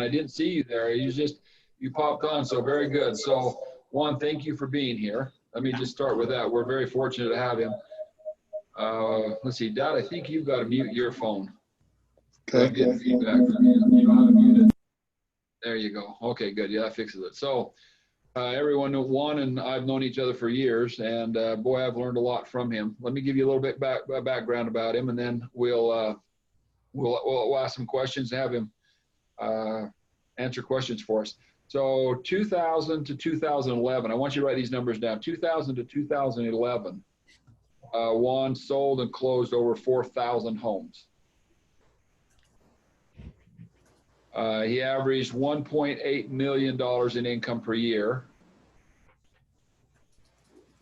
I didn't see you there. You popped on, so very good. So Juan, thank you for being here. Let me just start with that. We're very fortunate to have him. Let's see, Dad, I think you've got to mute your phone. Okay. I'm getting feedback from you. You don't have to mute it. There you go. Okay, good. Yeah, that fixes it. So everyone, Juan and I've known each other for years, and boy, I've learned a lot from him. Let me give you a little bit background about him, and then we'll ask some questions and have him answer questions for us. So 2000 to 2011, I want you to write these numbers down. 2000 to 2011, Juan sold and closed over 4,000 homes. He averaged $1.8 million in income per year.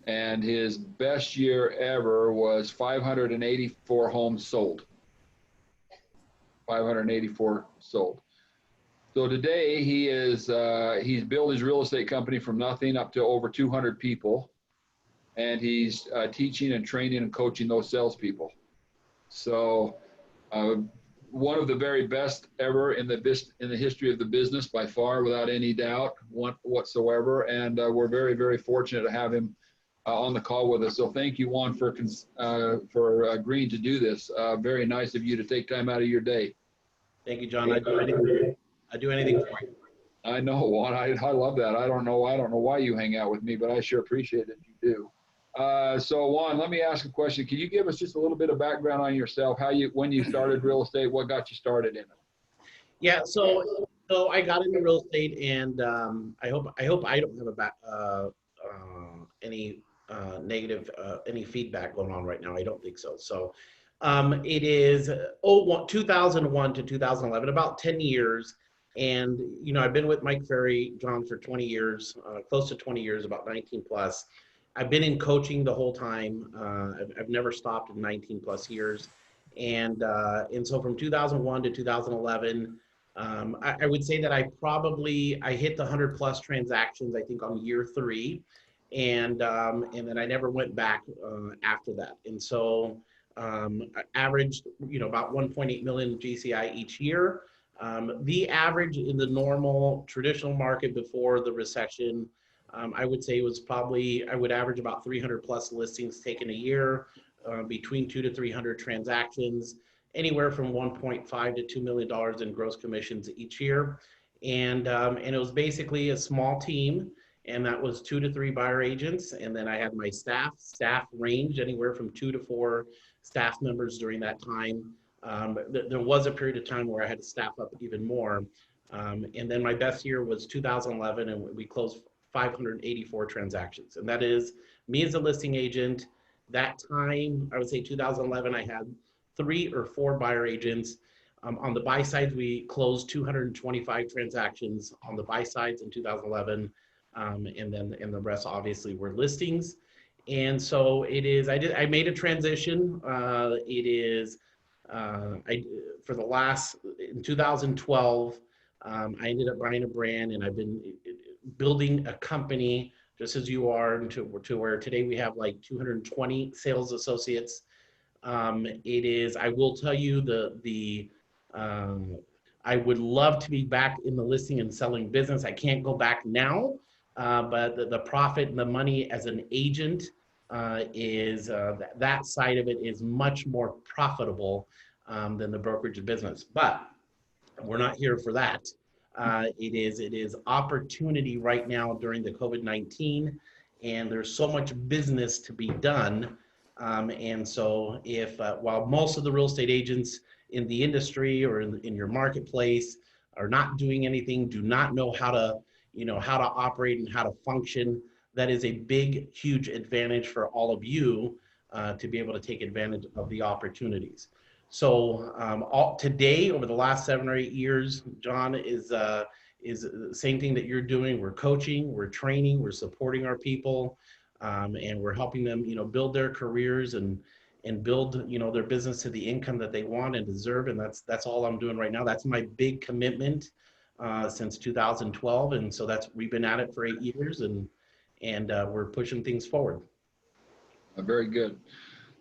And his best year ever was 584 homes sold. 584 sold. So today he's built his real estate company from nothing up to over 200 people, and he's teaching and training and coaching those salespeople. So one of the very best ever in the history of the business by far, without any doubt whatsoever. And we're very, very fortunate to have him on the call with us. So thank you, Juan, for agreeing to do this. Very nice of you to take time out of your day. Thank you, John. I do anything for you. I know, Juan. I love that. I don't know why you hang out with me, but I sure appreciate that you do. So Juan, let me ask a question. Can you give us just a little bit of background on yourself? When you started real estate, what got you started in it? Yeah, so I got into real estate, and I hope I don't have any negative any feedback going on right now. I don't think so. So it is 2001 to 2011, about 10 years. And, I've been with Mike Ferry, John, for 20 years, close to 20 years, about 19 plus. I've been in coaching the whole time. I've never stopped in 19 plus years. And so from 2001 to 2011, I would say that I hit the 100 plus transactions, I think, on year 3. And then I never went back after that. And so I averaged, about 1.8 million GCI each year. The average in the normal traditional market before the recession, I would say was I would average about 300 plus listings taken a year, between 200 to 300 transactions, anywhere from $1.5 to $2 million in gross commissions each year. And it was basically a small team, and that was 2 to 3 buyer agents. And then I had my staff ranged anywhere from 2 to 4 staff members during that time. There was a period of time where I had to staff up even more. And then my best year was 2011, and we closed 584 transactions. And that is me as a listing agent. That time, I would say 2011, I had 3 or 4 buyer agents. On the buy side, we closed 225 transactions on the buy sides in 2011. And the rest obviously were listings. And so I made a transition. In 2012, I ended up buying a brand, and I've been building a company just as you are to where today we have like 220 sales associates. I will tell you I would love to be back in the listing and selling business. I can't go back now, but the profit and the money as an agent that side of it is much more profitable than the brokerage business. But we're not here for that. It is opportunity right now during the COVID-19, and there's so much business to be done. And so while most of the real estate agents in the industry or in your marketplace are not doing anything, do not know how to operate and how to function, that is a big, huge advantage for all of you to be able to take advantage of the opportunities. So today, over the last 7 or 8 years, John, is the same thing that you're doing. We're coaching, we're training, we're supporting our people, and we're helping them, build their careers and build, their business to the income that they want and deserve. And that's all I'm doing right now. That's my big commitment since 2012, and so we've been at it for 8 years, and we're pushing things forward. Very good.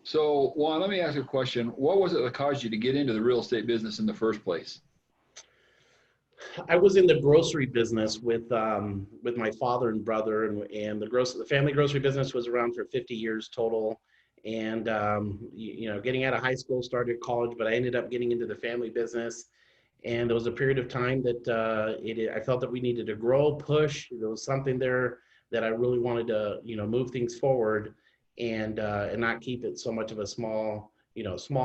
So Juan, let me ask you a question. What was it that caused you to get into the real estate business in the first place? I was in the grocery business with my father and brother, and the family grocery business was around for 50 years total. And getting out of high school, started college, but I ended up getting into the family business. And there was a period of time that I felt that we needed to grow, push. There was something there that I really wanted to, move things forward, and not keep it so much of a small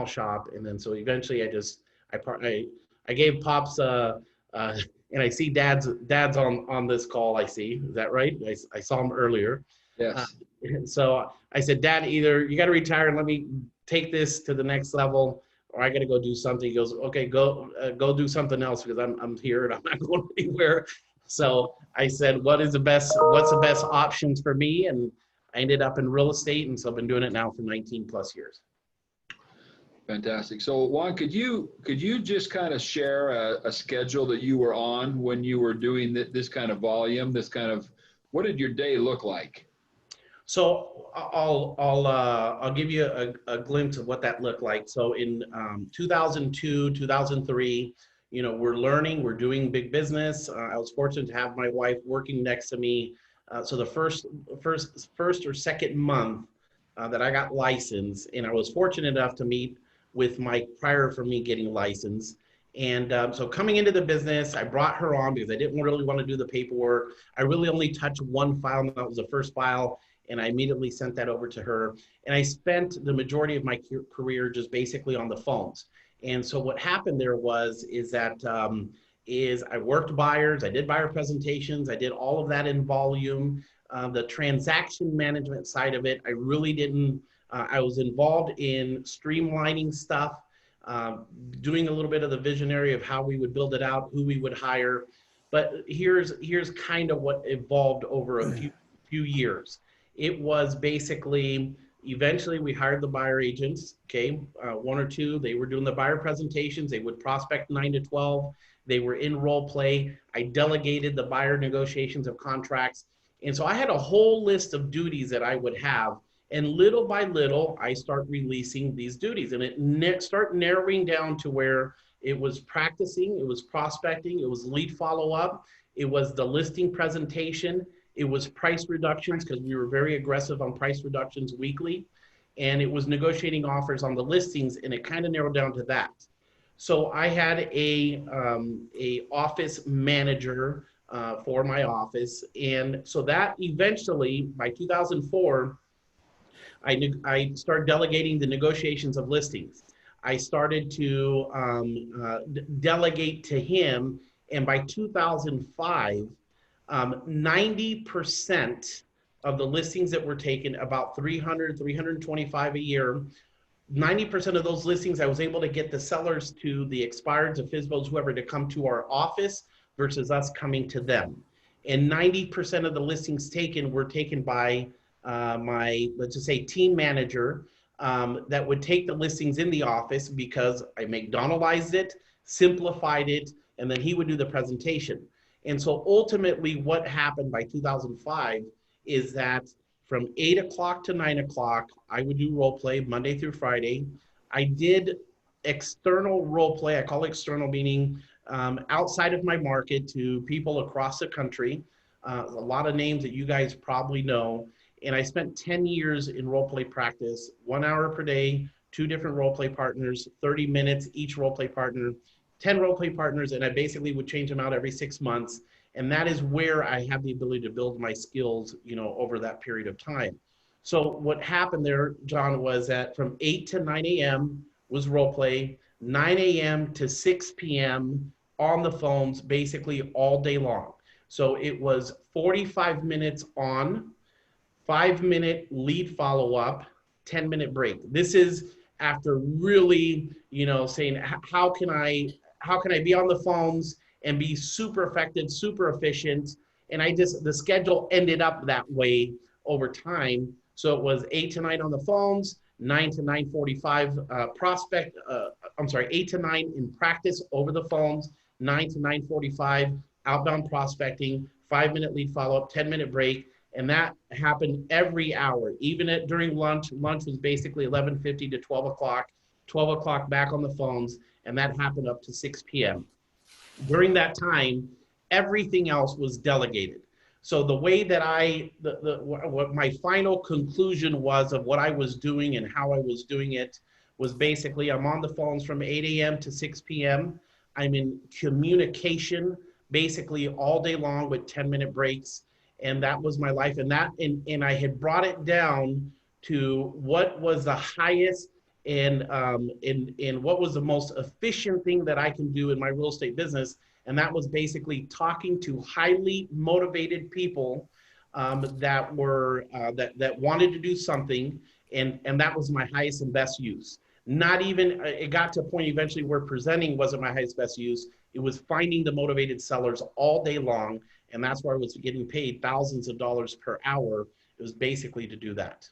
shop. And then so eventually I gave Pops uh, and I see dad's on this call. I see, is that right? I saw him earlier. Uh, Yes. so I said, Dad, either you got to retire and let me take this to the next level, or I got to go do something. He goes, okay, go do something else, because I'm here and I'm not going anywhere. So I said, what's the best options for me? And I ended up in real estate, and so I've been doing it now for 19 plus years. Fantastic. So Juan, could you just kind of share a schedule that you were on when you were doing this kind of volume, what did your day look like? So I'll give you a glimpse of what that looked like. So in 2002, 2003, we're learning, we're doing big business. I was fortunate to have my wife working next to me. So the first or second month that I got licensed, and I was fortunate enough to meet with Mike prior for me getting licensed. And so coming into the business, I brought her on because I didn't really want to do the paperwork. I really only touched one file, and that was the first file. And I immediately sent that over to her. And I spent the majority of my career just basically on the phones. And so what happened there is I worked buyers, I did buyer presentations, I did all of that in volume. The transaction management side of it, I really didn't. I was involved in streamlining stuff, doing a little bit of the visionary of how we would build it out, who we would hire. But here's kind of what evolved over a few years. It was basically, eventually we hired the buyer agents, okay, one or two. They were doing the buyer presentations. They would prospect 9 to 12. They were in role play. I delegated the buyer negotiations of contracts. And so I had a whole list of duties that I would have. And little by little, I start releasing these duties. And it start narrowing down to where it was practicing, it was prospecting, it was lead follow-up, it was the listing presentation, it was price reductions, because we were very aggressive on price reductions weekly, and it was negotiating offers on the listings, and it kind of narrowed down to that. So I had a office manager for my office, and so that eventually, by 2004, I started delegating the negotiations of listings. I started to delegate to him, and by 2005, 90% of the listings that were taken, about 300, 325 a year, 90% of those listings, I was able to get the sellers to the expireds, the FSBOs, whoever, to come to our office versus us coming to them. And 90% of the listings taken were taken by my, let's just say, team manager that would take the listings in the office, because I McDonaldized it, simplified it, and then he would do the presentation. And so ultimately what happened by 2005 is that from 8 o'clock to 9 o'clock, I would do role play Monday through Friday. I did external role play. I call it external, meaning outside of my market, to people across the country, a lot of names that you guys probably know. And I spent 10 years in role play practice, 1 hour per day, 2 different role play partners, 30 minutes each role play partner, 10 role play partners, and I basically would change them out every 6 months. And that is where I have the ability to build my skills, over that period of time. So what happened there, John, was that from 8 to 9 a.m. was role play, 9 a.m. to 6 p.m. on the phones, basically all day long. So it was 45 minutes on, 5-minute lead follow-up, 10-minute break. This is after really, saying, how can I be on the phones and be super effective, super efficient? And the schedule ended up that way over time. So it was 8 to 9 on the phones, 9 to 9:45 8 to 9 in practice over the phones, 9 to 9:45 outbound prospecting, 5-minute lead follow-up, 10-minute break. And that happened every hour, even during lunch. Lunch was basically 11:50 to 12 o'clock, 12 o'clock back on the phones, and that happened up to 6 p.m. During that time, everything else was delegated. So the way that what my final conclusion was of what I was doing and how I was doing it was basically I'm on the phones from 8 a.m. to 6 p.m. I'm in communication basically all day long with 10-minute breaks. And that was my life. And I had brought it down to what was the highest and what was the most efficient thing that I can do in my real estate business. And that was basically talking to highly motivated people that were that wanted to do something, and that was my highest and best use. Not even it got to a point eventually where presenting wasn't my highest best use. It was finding the motivated sellers all day long, and that's where I was getting paid thousands of dollars per hour. It was basically to do that.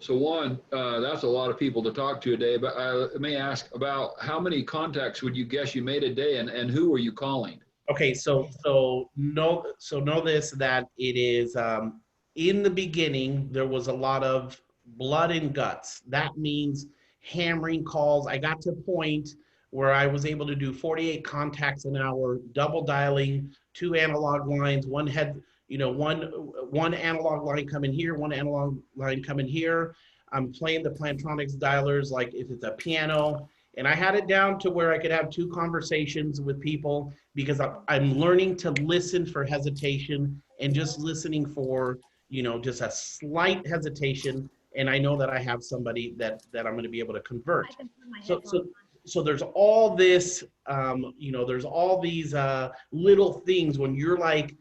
So Juan, that's a lot of people to talk to a day, but let me ask about how many contacts would you guess you made a day, and who were you calling? Okay, so know this, that it is in the beginning there was a lot of blood and guts. That means hammering calls. I got to a point where I was able to do 48 contacts an hour, double dialing, two analog lines, one analog line coming here, one analog line coming here. I'm playing the Plantronics dialers like if it's a piano, and I had it down to where I could have two conversations with people because I'm learning to listen for hesitation and just listening for, just a slight hesitation. And I know that I have somebody that I'm going to be able to convert. So there's all this, there's all these little things when you're like,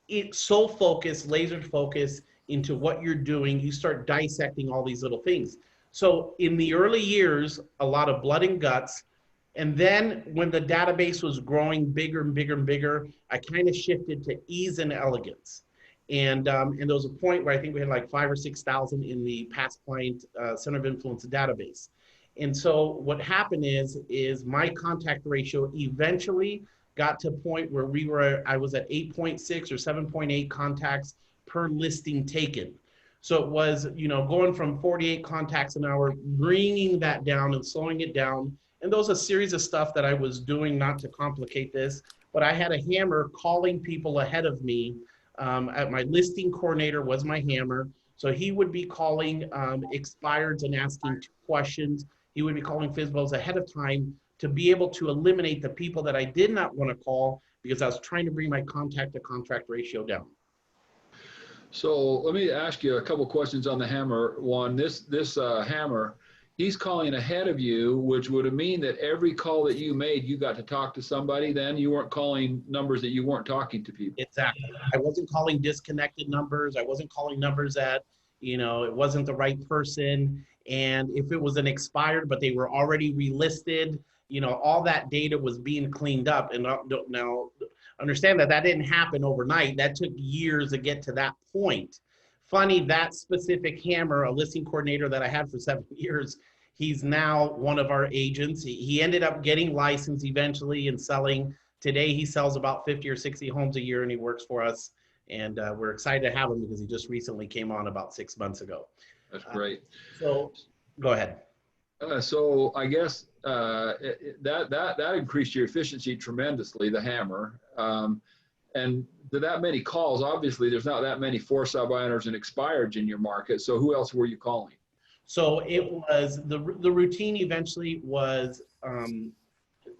it's so focused, laser focused into what you're doing, you start dissecting all these little things. So in the early years, a lot of blood and guts. And then when the database was growing bigger and bigger and bigger, I kind of shifted to ease and elegance. And there was a point where I think we had like 5,000 or 6,000 in the past client center of influence database. And so what happened is my contact ratio eventually got to a point where I was at 8.6 or 7.8 contacts per listing taken. So it was, going from 48 contacts an hour, bringing that down and slowing it down. And those are a series of stuff that I was doing, not to complicate this, but I had a hammer calling people ahead of me. At my listing coordinator was my hammer. So he would be calling expireds and asking questions. He would be calling FSBOs ahead of time to be able to eliminate the people that I did not want to call because I was trying to bring my contact to contract ratio down. So let me ask you a couple questions on the hammer. One, this hammer, he's calling ahead of you, which would mean that every call that you made, you got to talk to somebody. Then you weren't calling numbers that you weren't talking to people. Exactly. I wasn't calling disconnected numbers. I wasn't calling numbers that, it wasn't the right person. And if it was an expired, but they were already relisted, all that data was being cleaned up. And now understand that didn't happen overnight. That took years to get to that point. Funny, that specific hammer, a listing coordinator that I had for 7 years, he's now one of our agents. He ended up getting licensed eventually and selling. Today, he sells about 50 or 60 homes a year, and he works for us. And we're excited to have him because he just recently came on about 6 months ago. That's great. So go ahead. So I guess that increased your efficiency tremendously, the hammer. And to that many calls, obviously there's not that many for sale by owners and expireds in your market. So who else were you calling? So it was the routine eventually was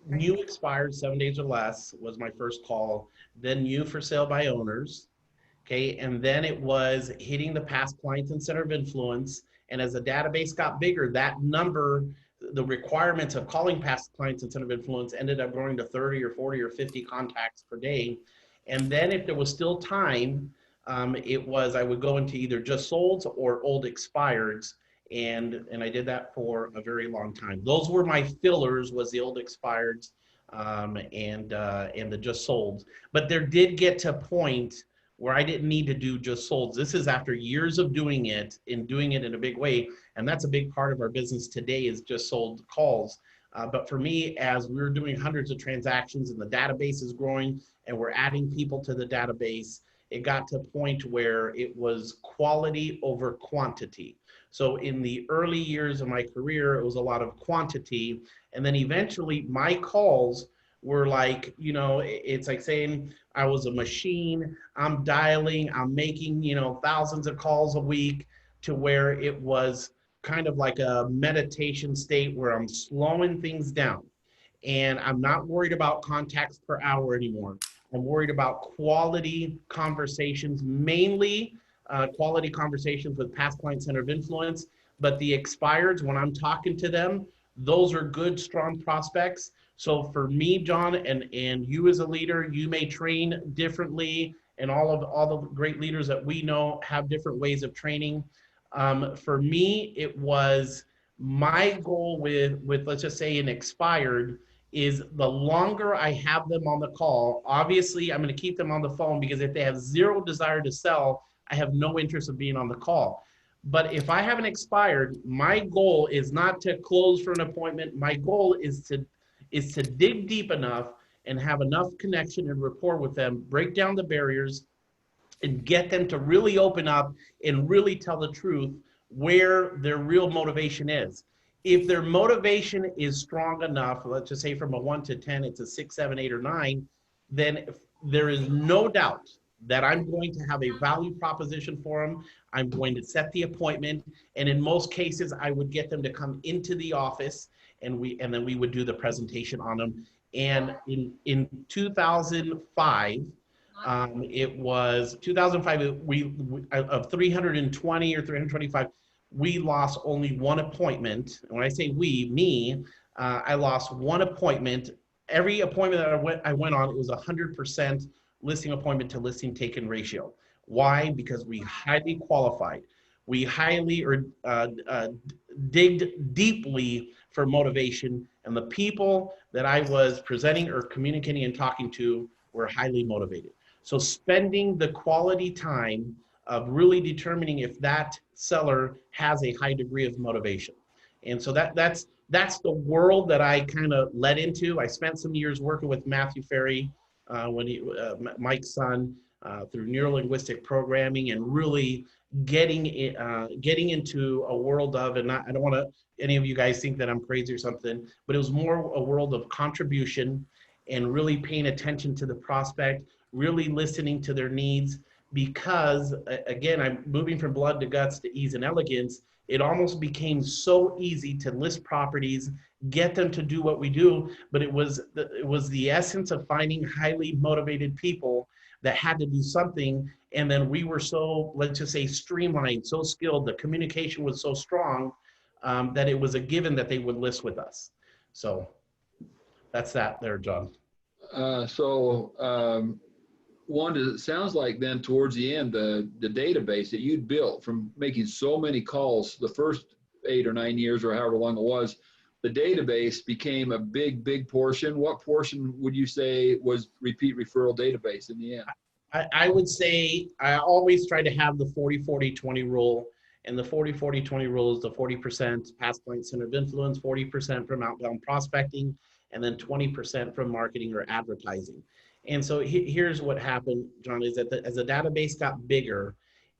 new expired 7 days or less was my first call, then new for sale by owners. Okay, and then it was hitting the past clients and center of influence. And as the database got bigger, that number, the requirements of calling past clients and center of influence ended up growing to 30 or 40 or 50 contacts per day. And then if there was still time, I would go into either just solds or old expireds. And I did that for a very long time. Those were my fillers, was the old expireds and the just solds. But there did get to a point where I didn't need to do just solds. This is after years of doing it and doing it in a big way. And that's a big part of our business today is just sold calls. But for me, as we're doing hundreds of transactions and the database is growing and we're adding people to the database, it got to a point where it was quality over quantity. So in the early years of my career, it was a lot of quantity. And then eventually my calls were like, you know, it's like saying I was a machine. I'm dialing, I'm making, you know, thousands of calls a week, to where it was kind of like a meditation state where I'm slowing things down. And I'm not worried about contacts per hour anymore. I'm worried about quality conversations, mainly quality conversations with past client center of influence. But the expireds, when I'm talking to them, those are good, strong prospects. So for me, John, and you as a leader, you may train differently, and all the great leaders that we know have different ways of training. For me, it was my goal with let's just say an expired is the longer I have them on the call, obviously I'm going to keep them on the phone, because if they have zero desire to sell, I have no interest of being on the call. But if I have an expired, my goal is not to close for an appointment. My goal is to dig deep enough and have enough connection and rapport with them, break down the barriers, and get them to really open up and really tell the truth where their real motivation is. If their motivation is strong enough, let's just say from a 1 to 10, it's a 6, 7, 8, or 9, then there is no doubt that I'm going to have a value proposition for them. I'm going to set the appointment. And in most cases, I would get them to come into the office, and then we would do the presentation on them. And in 2005, it was 2005, we of 320 or 325, we lost only one appointment. And when I say we, me, I lost one appointment. Every appointment that I went on, it was 100% listing appointment to listing taken ratio. Why? Because we highly qualified. We highly digged deeply for motivation, and the people that I was presenting or communicating and talking to were highly motivated. So spending the quality time of really determining if that seller has a high degree of motivation. And so that's the world that I kind of led into. I spent some years working with Matthew Ferry, Mike's son, through neurolinguistic programming, and really getting into a world of, and I don't want to any of you guys think that I'm crazy or something, but it was more a world of contribution and really paying attention to the prospect, really listening to their needs. Because again, I'm moving from blood to guts to ease and elegance. It almost became so easy to list properties, get them to do what we do, but it was the essence of finding highly motivated people that had to do something. And then we were so, let's just say, streamlined, so skilled, the communication was so strong, that it was a given that they would list with us. So that's that there, John. Juan, it sounds like then towards the end, the database that you'd built from making so many calls the first 8 or 9 years or however long it was, the database became a big portion. What portion would you say was repeat referral database in the end? I would say I always try to have the 40-40-20 rule. And the 40-40-20 rule is the 40% past client center of influence, 40% from outbound prospecting, and then 20% from marketing or advertising. And so here's what happened, John, is that as the database got bigger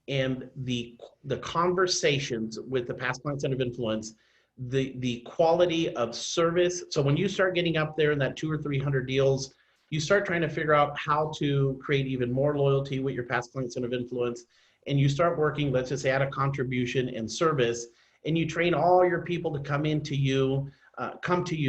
and the conversations with the past client center of influence, the quality of service. So when you start getting up there in that 200 or 300 deals, you start trying to figure out how to create even more loyalty with your past client center of influence. And you start working, let's just say, at a contribution and service, and you train all your people to come to you.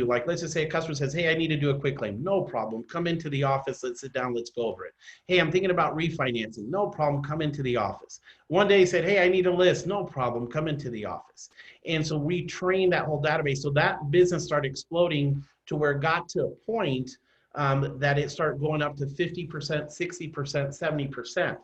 Like, let's just say a customer says, hey, I need to do a quick claim. No problem. Come into the office. Let's sit down. Let's go over it. Hey, I'm thinking about refinancing. No problem. Come into the office. One day he said, hey, I need a list. No problem. Come into the office. And so we trained that whole database. So that business started exploding to where it got to a point that it started going up to 50%, 60%, 70%.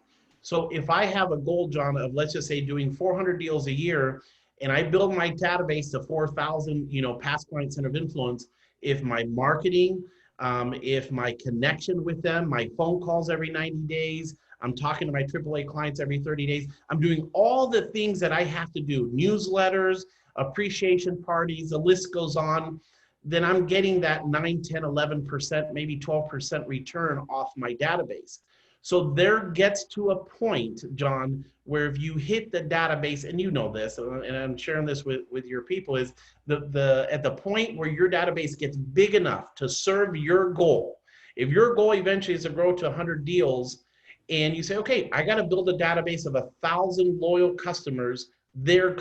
So if I have a goal, John, of let's just say doing 400 deals a year, and I build my database to 4,000, past client center of influence, if my marketing, if my connection with them, my phone calls every 90 days, I'm talking to my AAA clients every 30 days, I'm doing all the things that I have to do, newsletters, appreciation parties, the list goes on, then I'm getting that 9, 10, 11%, maybe 12% return off my database. So there gets to a point, John, where if you hit the database, and you know this, and I'm sharing this with your people, is at the point where your database gets big enough to serve your goal. If your goal eventually is to grow to 100 deals, and you say, okay, I got to build a database of 1,000 loyal customers, there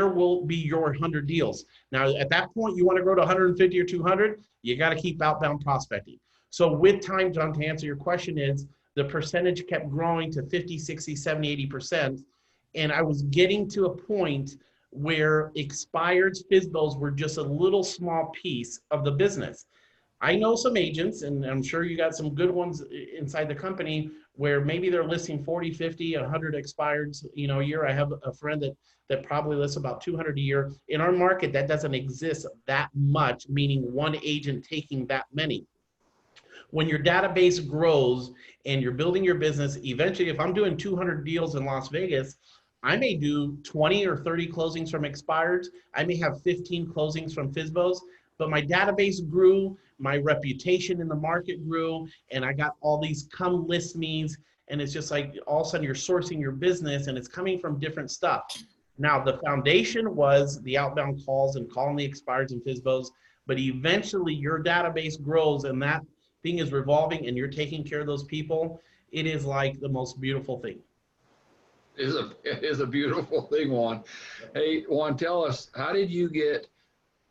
will be your 100 deals. Now, at that point, you want to grow to 150 or 200, you got to keep outbound prospecting. So with time, John, to answer your question is, the percentage kept growing to 50, 60, 70, 80%. And I was getting to a point where expireds, FSBOs were just a little small piece of the business. I know some agents, and I'm sure you got some good ones inside the company, where maybe they're listing 40, 50, 100 expireds, a year. I have a friend that probably lists about 200 a year. In our market, that doesn't exist that much, meaning one agent taking that many. When your database grows and you're building your business, eventually, if I'm doing 200 deals in Las Vegas, I may do 20 or 30 closings from expireds. I may have 15 closings from FSBOs, but my database grew, my reputation in the market grew, and I got all these come list me's, and it's just like all of a sudden you're sourcing your business and it's coming from different stuff. Now, the foundation was the outbound calls and calling the expireds and FSBOs, but eventually your database grows and that thing is revolving and you're taking care of those people. It is like the most beautiful thing. It is a beautiful thing, Juan. Hey, Juan, tell us, how did you get,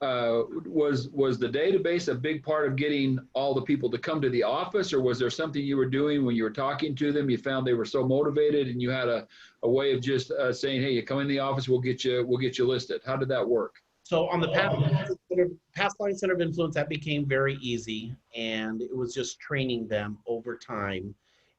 was the database a big part of getting all the people to come to the office, or was there something you were doing when you were talking to them, you found they were so motivated and you had a way of just saying, hey, you come in the office, we'll get you listed? How did that work? So on the past line center of influence, that became very easy, and it was just training them over time.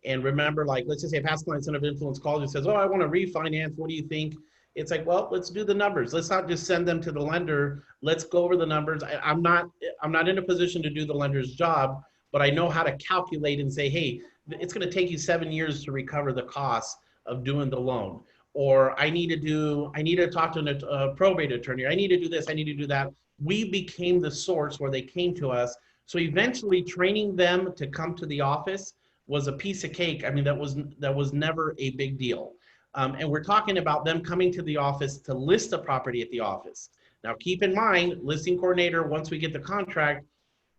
And remember, like, let's just say a past line center of influence calls and says, oh, I want to refinance. What do you think? It's like, well, let's do the numbers. Let's not just send them to the lender. Let's go over the numbers. I'm not in a position to do the lender's job, but I know how to calculate and say, hey, it's going to take you 7 years to recover the costs of doing the loan. Or I need to talk to a probate attorney. I need to do this. I need to do that. We became the source where they came to us. So eventually training them to come to the office was a piece of cake. I mean, that was never a big deal. And we're talking about them coming to the office to list a property at the office. Now, keep in mind, listing coordinator, once we get the contract,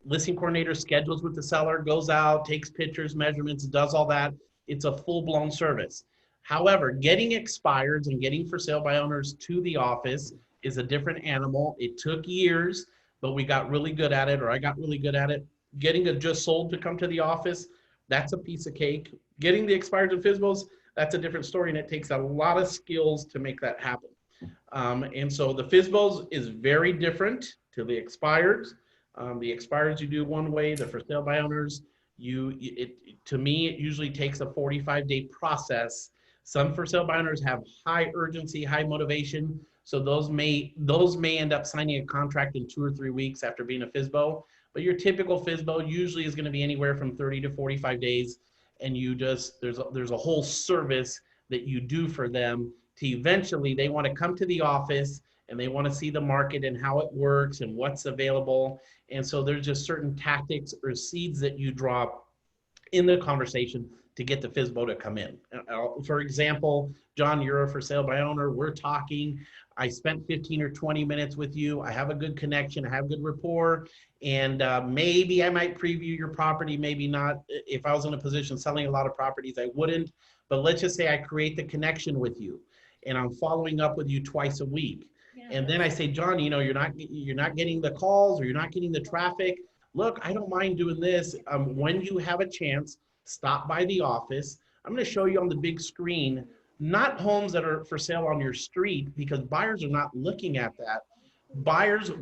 listing coordinator schedules with the seller, goes out, takes pictures, measurements, does all that. It's a full-blown service. However, getting expireds and getting for sale by owners to the office is a different animal. It took years, but we got really good at it, or I got really good at it. Getting a just sold to come to the office, that's a piece of cake. Getting the expireds and FSBOs, that's a different story, and it takes a lot of skills to make that happen. And so the FSBOs is very different to the expireds. The expireds you do one way, the for sale by owners, to me, it usually takes a 45-day process. Some for sale by owners have high urgency, high motivation. So those may end up signing a contract in 2 or 3 weeks after being a FSBO. But your typical FSBO usually is going to be anywhere from 30 to 45 days. And there's a whole service that you do for them to eventually they want to come to the office and they want to see the market and how it works and what's available. And so there's just certain tactics or seeds that you drop in the conversation to get the FSBO to come in. For example, John, you're a for sale by owner. We're talking. I spent 15 or 20 minutes with you. I have a good connection. I have good rapport. And maybe I might preview your property, maybe not. If I was in a position selling a lot of properties, I wouldn't. But let's just say I create the connection with you and I'm following up with you twice a week. Yeah. And then I say, John, you're not getting the calls or you're not getting the traffic. Look, I don't mind doing this. When you have a chance, stop by the office. I'm going to show you on the big screen, not homes that are for sale on your street, because buyers are not looking at that.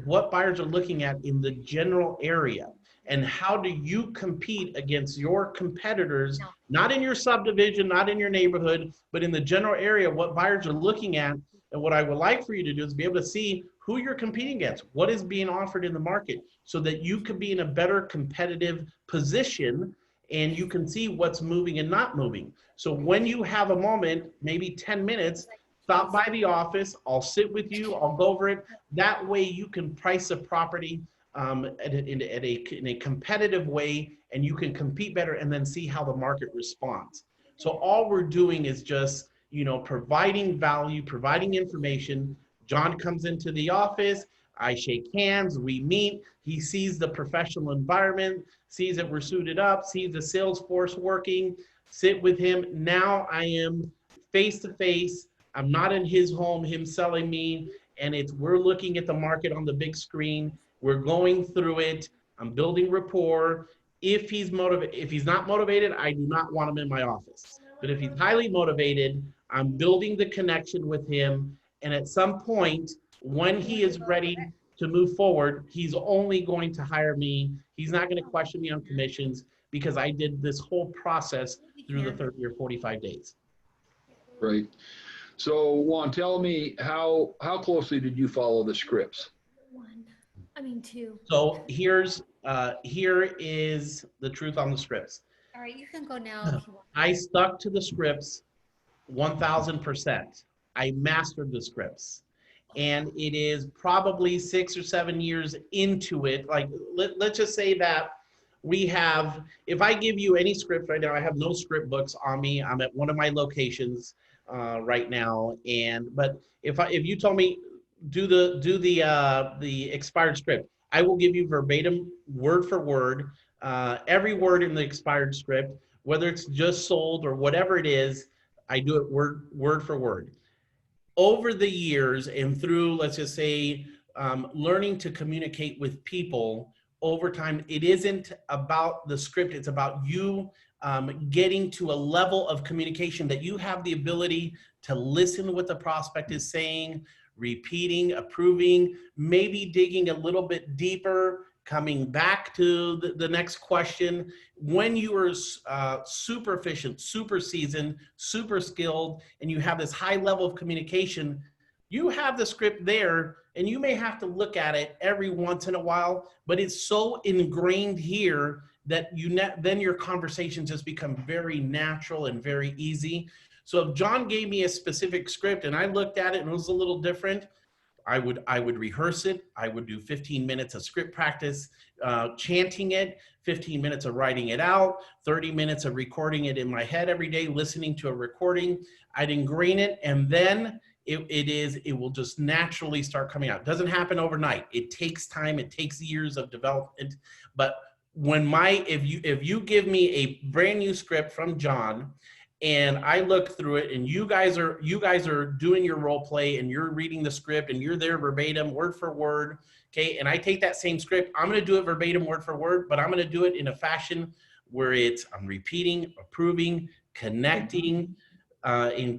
What buyers are looking at in the general area, and how do you compete against your competitors, not in your subdivision, not in your neighborhood, but in the general area, what buyers are looking at. And what I would like for you to do is be able to see who you're competing against, what is being offered in the market, so that you could be in a better competitive position and you can see what's moving and not moving. So when you have a moment, maybe 10 minutes, stop by the office. I'll sit with you. I'll go over it. That way you can price a property in a competitive way, and you can compete better and then see how the market responds. So all we're doing is just, providing value, providing information. John comes into the office, I shake hands, we meet, he sees the professional environment, sees that we're suited up, sees the sales force working, sit with him. Now I am face to face. I'm not in his home, him selling me, and we're looking at the market on the big screen. We're going through it. I'm building rapport. If he's not motivated, I do not want him in my office. But if he's highly motivated, I'm building the connection with him. And at some point, when he is ready to move forward, he's only going to hire me. He's not going to question me on commissions because I did this whole process through the 30 or 45 days. Right. So Juan, tell me how closely did you follow the scripts? Two. So here is the truth on the scripts. All right, you can go now if you want. I stuck to the scripts 1000%. I mastered the scripts. And it is probably 6 or 7 years into it. Like, let's just say that if I give you any script right now, I have no script books on me. I'm at one of my locations right now. But if you told me do the expired script, I will give you verbatim, word for word, every word in the expired script, whether it's just sold or whatever it is. I do it word for word. Over the years and through, let's just say, learning to communicate with people over time, it isn't about the script. It's about you getting to a level of communication that you have the ability to listen to what the prospect is saying, repeating, approving, maybe digging a little bit deeper, coming back to the next question. When you are super efficient, super seasoned, super skilled, and you have this high level of communication, you have the script there, and you may have to look at it every once in a while, but it's so ingrained here that then your conversations just become very natural and very easy. So if John gave me a specific script and I looked at it and it was a little different, I would rehearse it. I would do 15 minutes of script practice, chanting it, 15 minutes of writing it out, 30 minutes of recording it in my head every day, listening to a recording. I'd ingrain it, and then it will just naturally start coming out. It doesn't happen overnight. It takes time. It takes years of development. But if you give me a brand new script from John, and I look through it, and you guys are doing your role play, and you're reading the script, and you're there verbatim, word for word, okay? And I take that same script, I'm going to do it verbatim, word for word, but I'm going to do it in a fashion where I'm repeating, approving, connecting,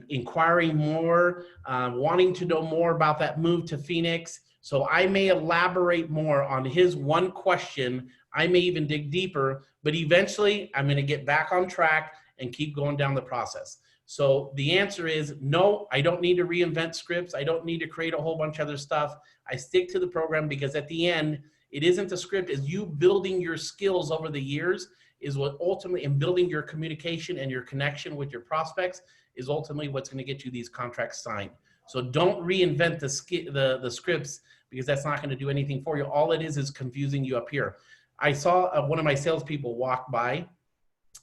inquiring more, wanting to know more about that move to Phoenix. So I may elaborate more on his one question. I may even dig deeper, but eventually I'm going to get back on track and keep going down the process. So the answer is no, I don't need to reinvent scripts. I don't need to create a whole bunch of other stuff. I stick to the program because at the end, it isn't the script, it's you building your skills over the years is what ultimately, and building your communication and your connection with your prospects is ultimately what's going to get you these contracts signed. So don't reinvent the scripts, because that's not going to do anything for you. All it is confusing you up here. I saw one of my salespeople walk by,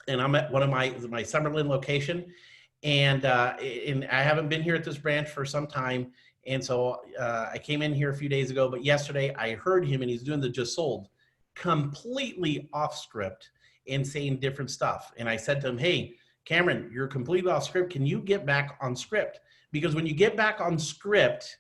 and I'm at one of my Summerlin location, and I haven't been here at this branch for some time, and so I came in here a few days ago, but yesterday I heard him, and he's doing the just sold, completely off script and saying different stuff. And I said to him, hey, Cameron, you're completely off script. Can you get back on script? Because when you get back on script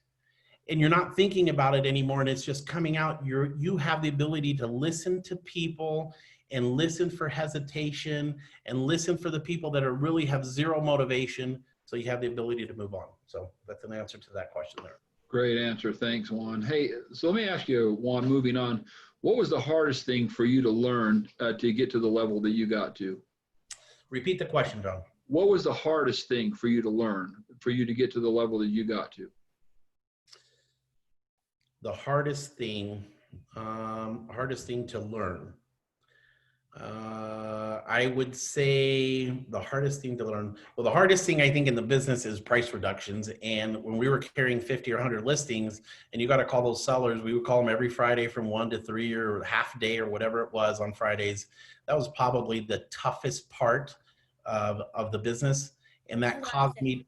and you're not thinking about it anymore and it's just coming out, you have the ability to listen to people and listen for hesitation and listen for the people that really have zero motivation. So you have the ability to move on. So that's an answer to that question there. Great answer. Thanks, Juan. Hey, so let me ask you, Juan, moving on, what was the hardest thing for you to learn to get to the level that you got to? Repeat the question, John. What was the hardest thing for you to learn, for you to get to the level that you got to? The hardest thing to learn. I would say the hardest thing to learn. Well, the hardest thing I think in the business is price reductions. And when we were carrying 50 or 100 listings, and you got to call those sellers, we would call them every Friday from 1 to 3 or half day or whatever it was on Fridays. That was probably the toughest part of the business, and that caused me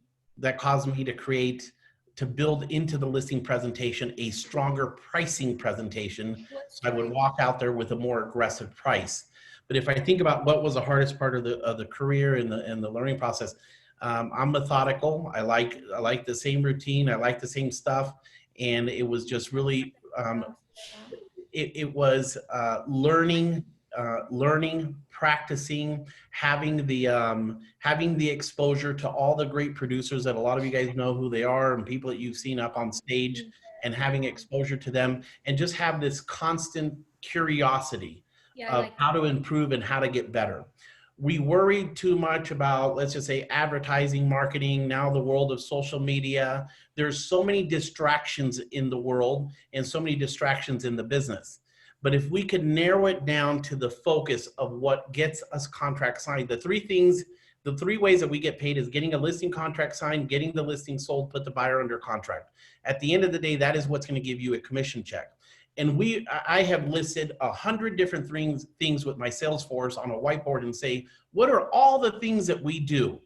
to build into the listing presentation a stronger pricing presentation. So I would walk out there with a more aggressive price. But if I think about what was the hardest part of the career and the learning process, I'm methodical. I like the same routine. I like the same stuff, and it was just really it was learning, practicing, having the exposure to all the great producers that a lot of you guys know who they are and people that you've seen up on stage, and having exposure to them, and just have this constant curiosity of how to improve and how to get better. We worried too much about, let's just say, advertising, marketing, now the world of social media. There's so many distractions in the world and so many distractions in the business. But if we could narrow it down to the focus of what gets us contract signed, the three ways that we get paid is getting a listing contract signed, getting the listing sold, put the buyer under contract. At the end of the day, that is what's going to give you a commission check. And I have listed 100 different things with my sales force on a whiteboard and say, what are all the things that we do?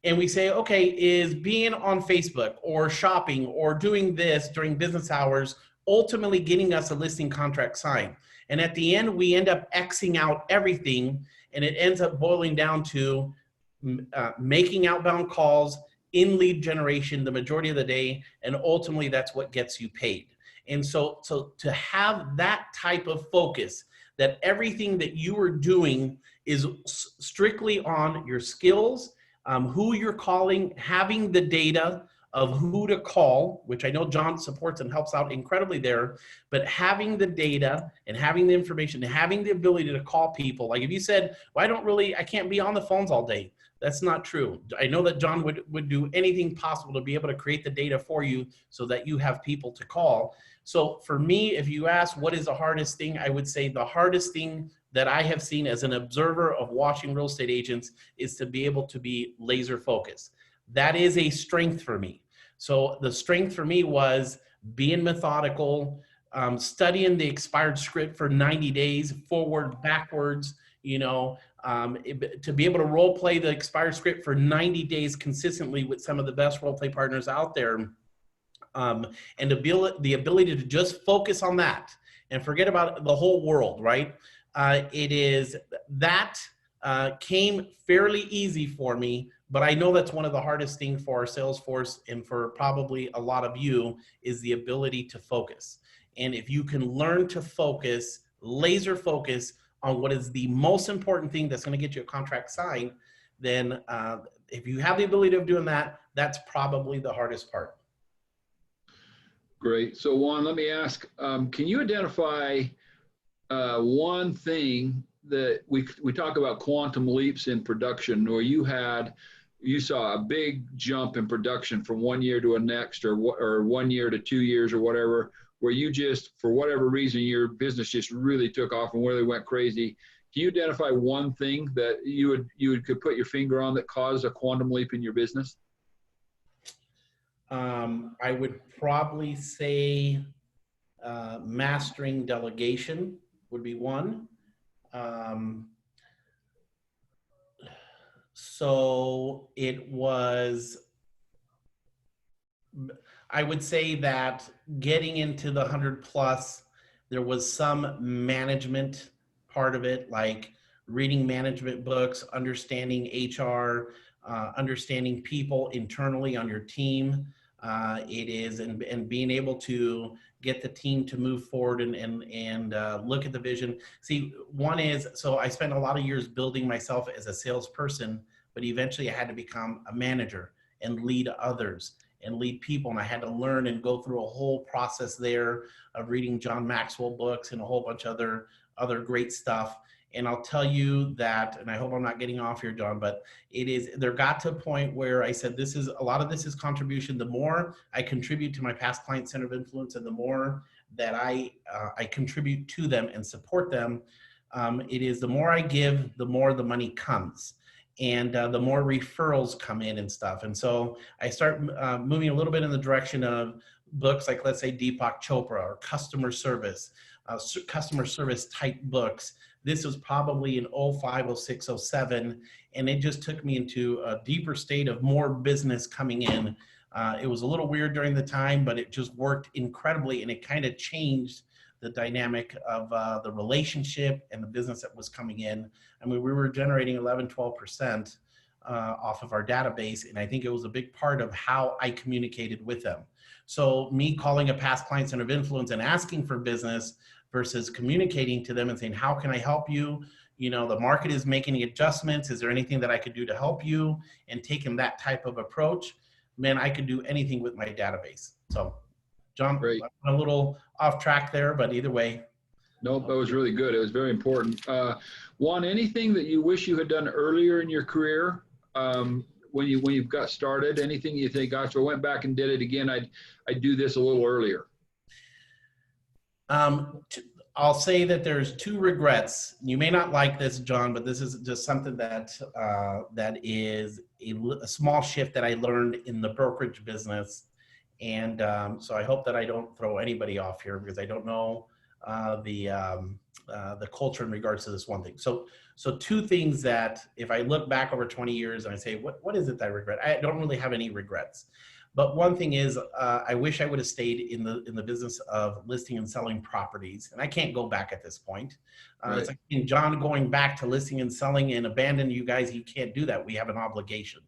And we say, okay, is being on Facebook or shopping or doing this during business hours ultimately getting us a listing contract signed? And at the end, we end up Xing out everything, and it ends up boiling down to making outbound calls, in lead generation the majority of the day, and ultimately that's what gets you paid. And so to have that type of focus, that everything that you are doing is strictly on your skills, who you're calling, having the data of who to call, which I know John supports and helps out incredibly there, but having the data and having the information and having the ability to call people. Like if you said, well, I can't be on the phones all day. That's not true. I know that John would do anything possible to be able to create the data for you so that you have people to call. So for me, if you ask what is the hardest thing, I would say the hardest thing that I have seen as an observer of watching real estate agents is to be able to be laser focused. That is a strength for me. So the strength for me was being methodical, studying the expired script for 90 days, forward, backwards, to be able to role play the expired script for 90 days consistently with some of the best role play partners out there. And the ability to just focus on that and forget about the whole world, right? Came fairly easy for me, but I know that's one of the hardest things for our sales force and for probably a lot of you is the ability to focus. And if you can learn to focus, laser focus on what is the most important thing that's going to get you a contract signed, then if you have the ability of doing that, that's probably the hardest part. Great. So Juan, let me ask, can you identify one thing that we talk about quantum leaps in production, where you saw a big jump in production from 1 year to a next, or 1 year to 2 years or whatever, where you just, for whatever reason, your business just really took off and really went crazy? Can you identify one thing that you could put your finger on that caused a quantum leap in your business? I would probably say mastering delegation would be one. So it was, I would say that getting into the 100+, there was some management part of it, like reading management books, understanding HR, understanding people internally on your team. And being able to get the team to move forward and look at the vision. See, one is, so I spent a lot of years building myself as a salesperson, but eventually I had to become a manager and lead others and lead people. And I had to learn and go through a whole process there of reading John Maxwell books and a whole bunch of other great stuff. And I'll tell you that, and I hope I'm not getting off here, John, but there got to a point where I said, a lot of this is contribution. The more I contribute to my past client center of influence and the more that I contribute to them and support them, It is the more I give, the more the money comes. And the more referrals come in and stuff. And so I start moving a little bit in the direction of books like, let's say, Deepak Chopra or customer service type books. This was probably in 05, 06, 07. And it just took me into a deeper state of more business coming in. It was a little weird during the time, but it just worked incredibly. And it kind of changed the dynamic of the relationship and the business that was coming in. I mean, we were generating 11, 12% off of our database. And I think it was a big part of how I communicated with them. So me calling a past client center of influence and asking for business versus communicating to them and saying, how can I help you? You know, the market is making adjustments. Is there anything that I could do to help you? And taking that type of approach, man, I could do anything with my database. So John, Great. I'm a little off track there, but either way. Nope, that was really good. It was very important. Juan, anything that you wish you had done earlier in your career when you got started? Anything you think, gosh, if I went back and did it again, I'd do this a little earlier? I'll say that there's two regrets. You may not like this, John, but this is just something that that is a small shift that I learned in the brokerage business. And so I hope that I don't throw anybody off here because I don't know the culture in regards to this one thing. So two things that if I look back over 20 years and I say, what is it that I regret? I don't really have any regrets. But one thing is, I wish I would have stayed in the business of listing and selling properties. And I can't go back at this point. Right. It's like John going back to listing and selling and abandon you guys. He can't do that. We have an obligation.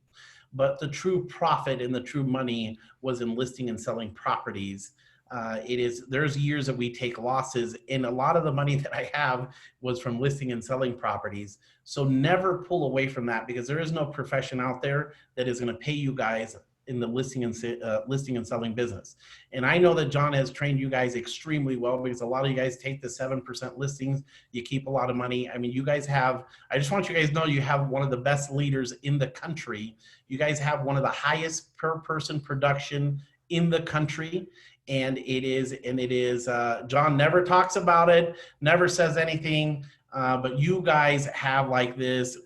But the true profit and the true money was in listing and selling properties. There's years that we take losses, and a lot of the money that I have was from listing and selling properties. So never pull away from that because there is no profession out there that is going to pay you guys in the listing and selling business. And I know that John has trained you guys extremely well because a lot of you guys take the 7% listings, you keep a lot of money. I mean, you guys I just want you guys to know you have one of the best leaders in the country. You guys have one of the highest per person production in the country. And it is, John never talks about it, never says anything, but you guys have like this,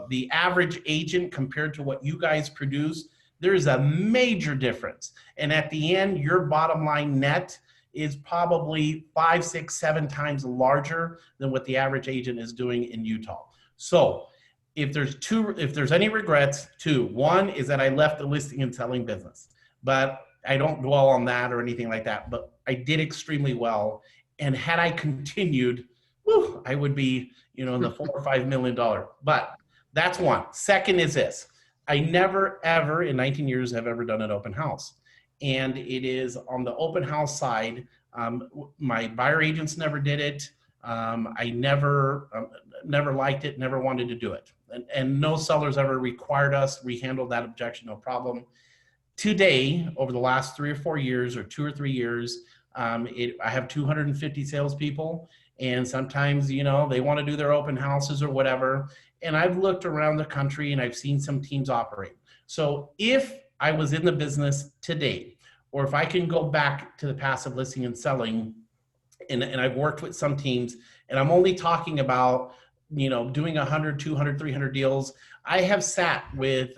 the average agent compared to what you guys produce, there's a major difference. And at the end, your bottom line net is probably 5, 6, 7 times larger than what the average agent is doing in Utah. So if there's any regrets, two. One is that I left the listing and selling business, but I don't dwell on that or anything like that, but I did extremely well. And had I continued, I would be, in the $4 or $5 million. But that's one. Second is this. I never, ever in 19 years have ever done an open house. And it is on the open house side. My buyer agents never did it. I never liked it, never wanted to do it. And no sellers ever required us. We handled that objection, no problem. Today, over the last 3 or 4 years or 2 or 3 years, I have 250 salespeople. And sometimes, they want to do their open houses or whatever. And I've looked around the country and I've seen some teams operate. So if I was in the business today, or if I can go back to the passive listing and selling, and I've worked with some teams, and I'm only talking about, doing 100, 200, 300 deals. I have sat with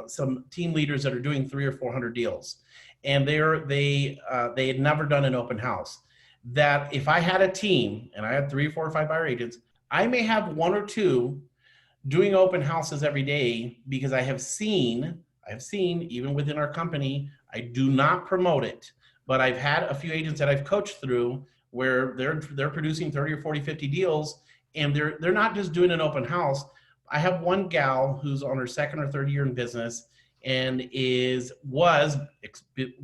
some team leaders that are doing 300 or 400 deals, and they had never done an open house. That if I had a team and I had 3, 4, or 5 buyer agents, I may have 1 or 2 doing open houses every day because I have seen even within our company, I do not promote it, but I've had a few agents that I've coached through where they're producing 30 or 40, 50 deals, and they're not just doing an open house. I have one gal who's on her 2nd or 3rd year in business and was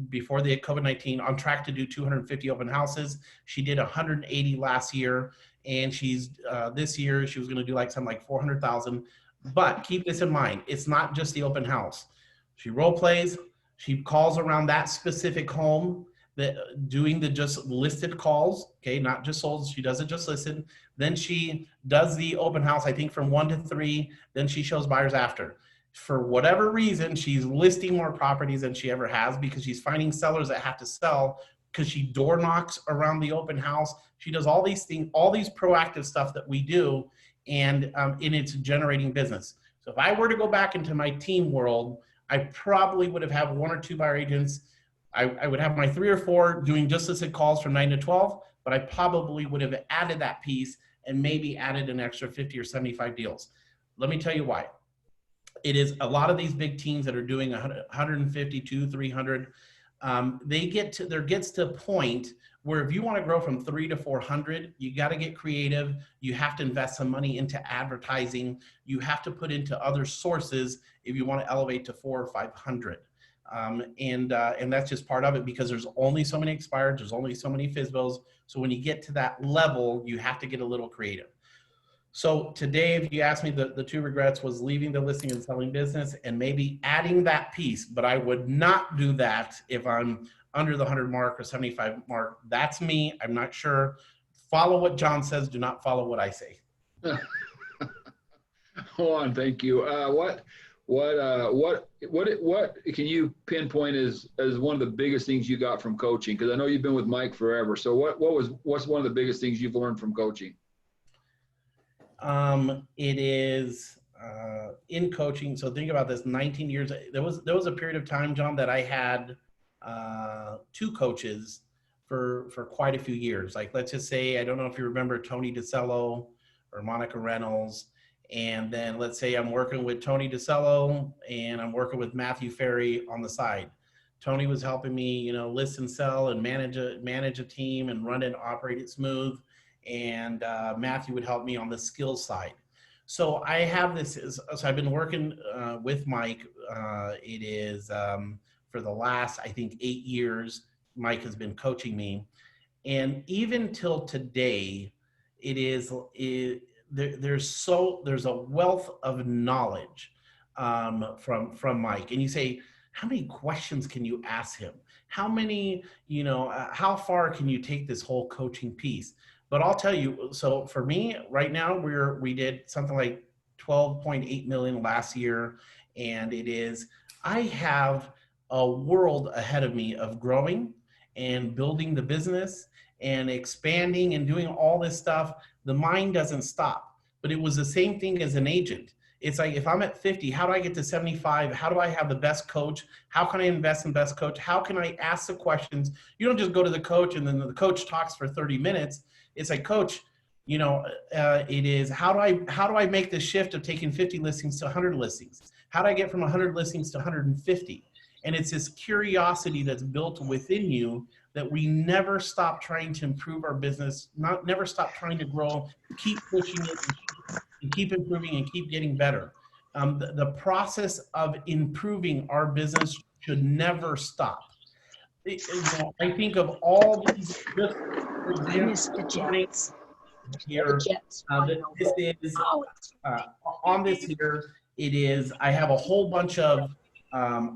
before the COVID-19 on track to do 250 open houses. She did 180 last year, and she's this year she was going to do something like 400,000. But keep this in mind, it's not just the open house. She role plays, she calls around that specific home, doing the just listed calls, okay, not just sold. She doesn't just listen. Then she does the open house, I think from 1 to 3. Then she shows buyers after. For whatever reason, she's listing more properties than she ever has because she's finding sellers that have to sell because she door knocks around the open house. She does all these things, all these proactive stuff that we do, and it's generating business. So if I were to go back into my team world, I probably would have had 1 or 2 buyer agents. I would have my 3 or 4 doing just listed calls from 9 to 12, but I probably would have added that piece and maybe added an extra 50 or 75 deals. Let me tell you why. It is a lot of these big teams that are doing 150, 200, 300. There gets to a point where if you want to grow from 3 to 400, you got to get creative. You have to invest some money into advertising. You have to put into other sources if you want to elevate to 400 or 500. And that's just part of it, because there's only so many expireds, there's only so many FSBOs. So when you get to that level, you have to get a little creative. So today, if you ask me, the 2 regrets was leaving the listing and selling business and maybe adding that piece, but I would not do that if I'm under the 100 mark or 75 mark. That's me. I'm not sure. Follow what John says. Do not follow what I say. Juan, thank you. What can you pinpoint as one of the biggest things you got from coaching? Because I know you've been with Mike forever. So what's one of the biggest things you've learned from coaching? It is in coaching. So think about this: 19 years. There was a period of time, John, that I had 2 coaches for quite a few years. Like, let's just say, I don't know if you remember Tony DeCello or Monica Reynolds. And then let's say I'm working with Tony DeCello and I'm working with Matthew Ferry on the side. Tony was helping me, list and sell and manage a team and run it, operate it smooth. And Matthew would help me on the skills side. So I have this. So I've been working with Mike. It is for the last, I think, 8 years. Mike has been coaching me, and even till today, there's a wealth of knowledge from Mike. And you say, how many questions can you ask him? How many, how far can you take this whole coaching piece? But I'll tell you, so for me right now, we did something like 12.8 million last year. And I have a world ahead of me of growing and building the business and expanding and doing all this stuff. The mind doesn't stop. But it was the same thing as an agent. It's like, if I'm at 50, how do I get to 75? How do I have the best coach? How can I invest in best coach? How can I ask the questions? You don't just go to the coach and then the coach talks for 30 minutes. It's like, coach, it is, how do I make the shift of taking 50 listings to 100 listings? How do I get from 100 listings to 150? And it's this curiosity that's built within you that we never stop trying to improve our business, never stop trying to grow, keep pushing it and keep improving and keep getting better. The process of improving our business should never stop. I think of all these, just for example, here, this is, on this here, it is, I have a whole bunch of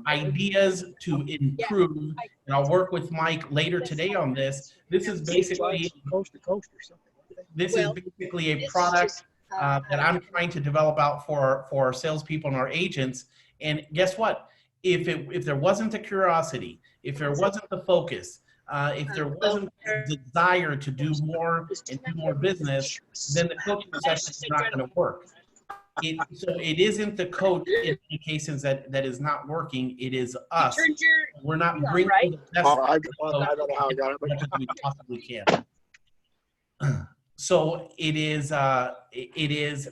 ideas to improve, and I'll work with Mike later today on this. This is basically a product that I'm trying to develop out for our salespeople and our agents. And guess what? If there wasn't the curiosity, if there wasn't the focus, if there wasn't the desire to do more and do more business, then the coaching session is not going to work. So it isn't the coach in many cases that is not working. It is us. We're not bringing the best as much as we possibly can. So it is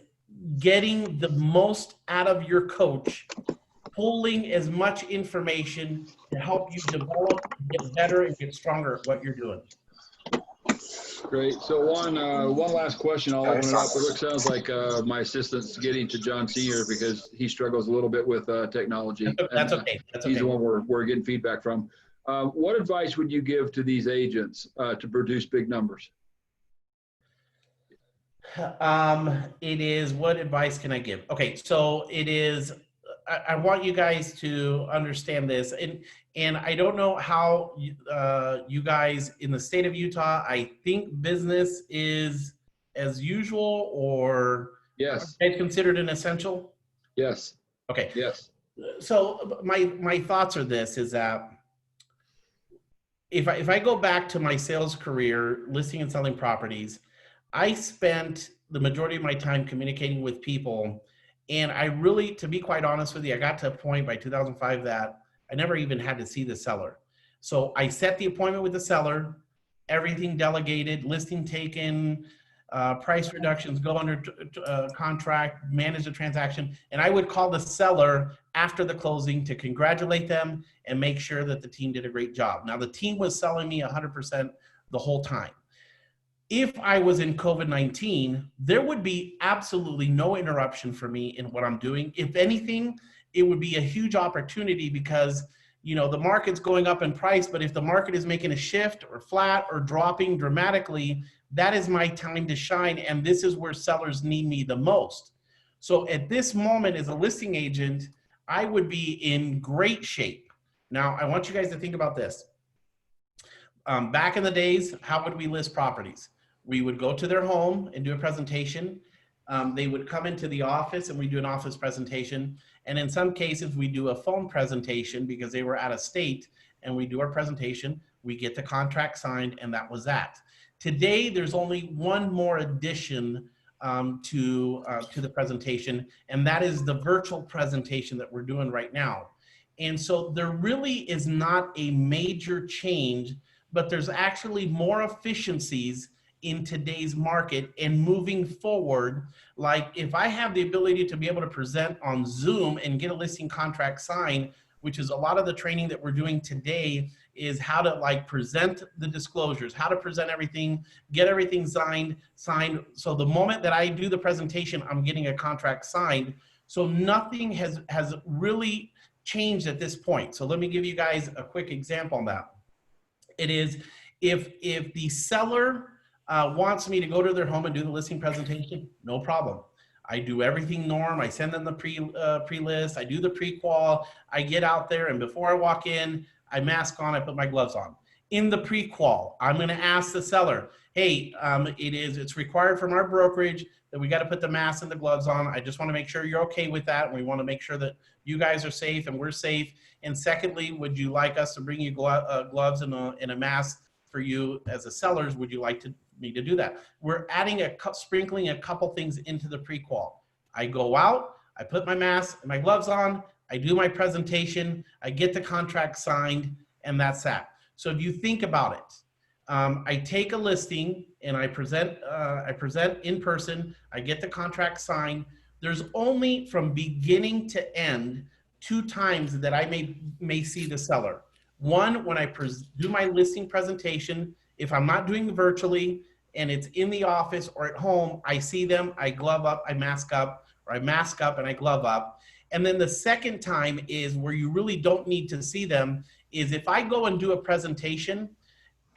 getting the most out of your coach, pulling as much information to help you develop, get better, and get stronger at what you're doing. Great. So one last question. I'll open it up. It sounds like my assistant's getting to John Senior because he struggles a little bit with technology. That's okay. He's the one we're getting feedback from. What advice would you give to these agents to produce big numbers? It is, what advice can I give? Okay, so it is, I want you guys to understand this, and I don't know how you guys in the state of Utah, I think business is as usual, or yes, it's considered an essential? Yes. Okay. Yes. So my thoughts are this, is that if I go back to my sales career, listing and selling properties, I spent the majority of my time communicating with people. And I really, to be quite honest with you, I got to a point by 2005 that I never even had to see the seller. So I set the appointment with the seller, everything delegated, listing taken, price reductions, go under contract, manage the transaction. And I would call the seller after the closing to congratulate them and make sure that the team did a great job. Now, the team was selling me 100% the whole time. If I was in COVID-19, there would be absolutely no interruption for me in what I'm doing. If anything, it would be a huge opportunity because, you know, the market's going up in price, but if the market is making a shift or flat or dropping dramatically, that is my time to shine. And this is where sellers need me the most. So at this moment as a listing agent, I would be in great shape. Now, I want you guys to think about this. Back in the days, how would we list properties? We would go to their home and do a presentation. They would come into the office and we do an office presentation. And in some cases, we do a phone presentation because they were out of state, and we do our presentation. We get the contract signed, and that was that. Today, there's only one more addition to the presentation, and that is the virtual presentation that we're doing right now. And so there really is not a major change, but there's actually more efficiencies in today's market and moving forward. Like if I have the ability to be able to present on Zoom and get a listing contract signed, which is a lot of the training that we're doing today, is how to like present the disclosures, how to present everything, get everything signed. So the moment that I do the presentation, I'm getting a contract signed. So nothing has really changed at this point. So let me give you guys a quick example on that. It is if the seller wants me to go to their home and do the listing presentation, no problem. I do everything norm. I send them the pre-list. I do the pre-qual. I get out there, and before I walk in, I mask on. I put my gloves on. In the pre-qual, I'm going to ask the seller, "Hey, it's required from our brokerage that we got to put the mask and the gloves on. I just want to make sure you're okay with that, and we want to make sure that you guys are safe and we're safe. And secondly, would you like us to bring you gloves and a mask for you as a sellers? Would you like me to do that?" We're adding sprinkling a couple things into the pre-qual. I go out, I put my mask and my gloves on, I do my presentation, I get the contract signed, and that's that. So if you think about it, I take a listing and I present in person, I get the contract signed. There's only from beginning to end 2 times that I may see the seller. One, when I do my listing presentation, if I'm not doing virtually and it's in the office or at home, I see them, I glove up, I mask up, or I mask up and I glove up. And then the second time is where you really don't need to see them, is if I go and do a presentation,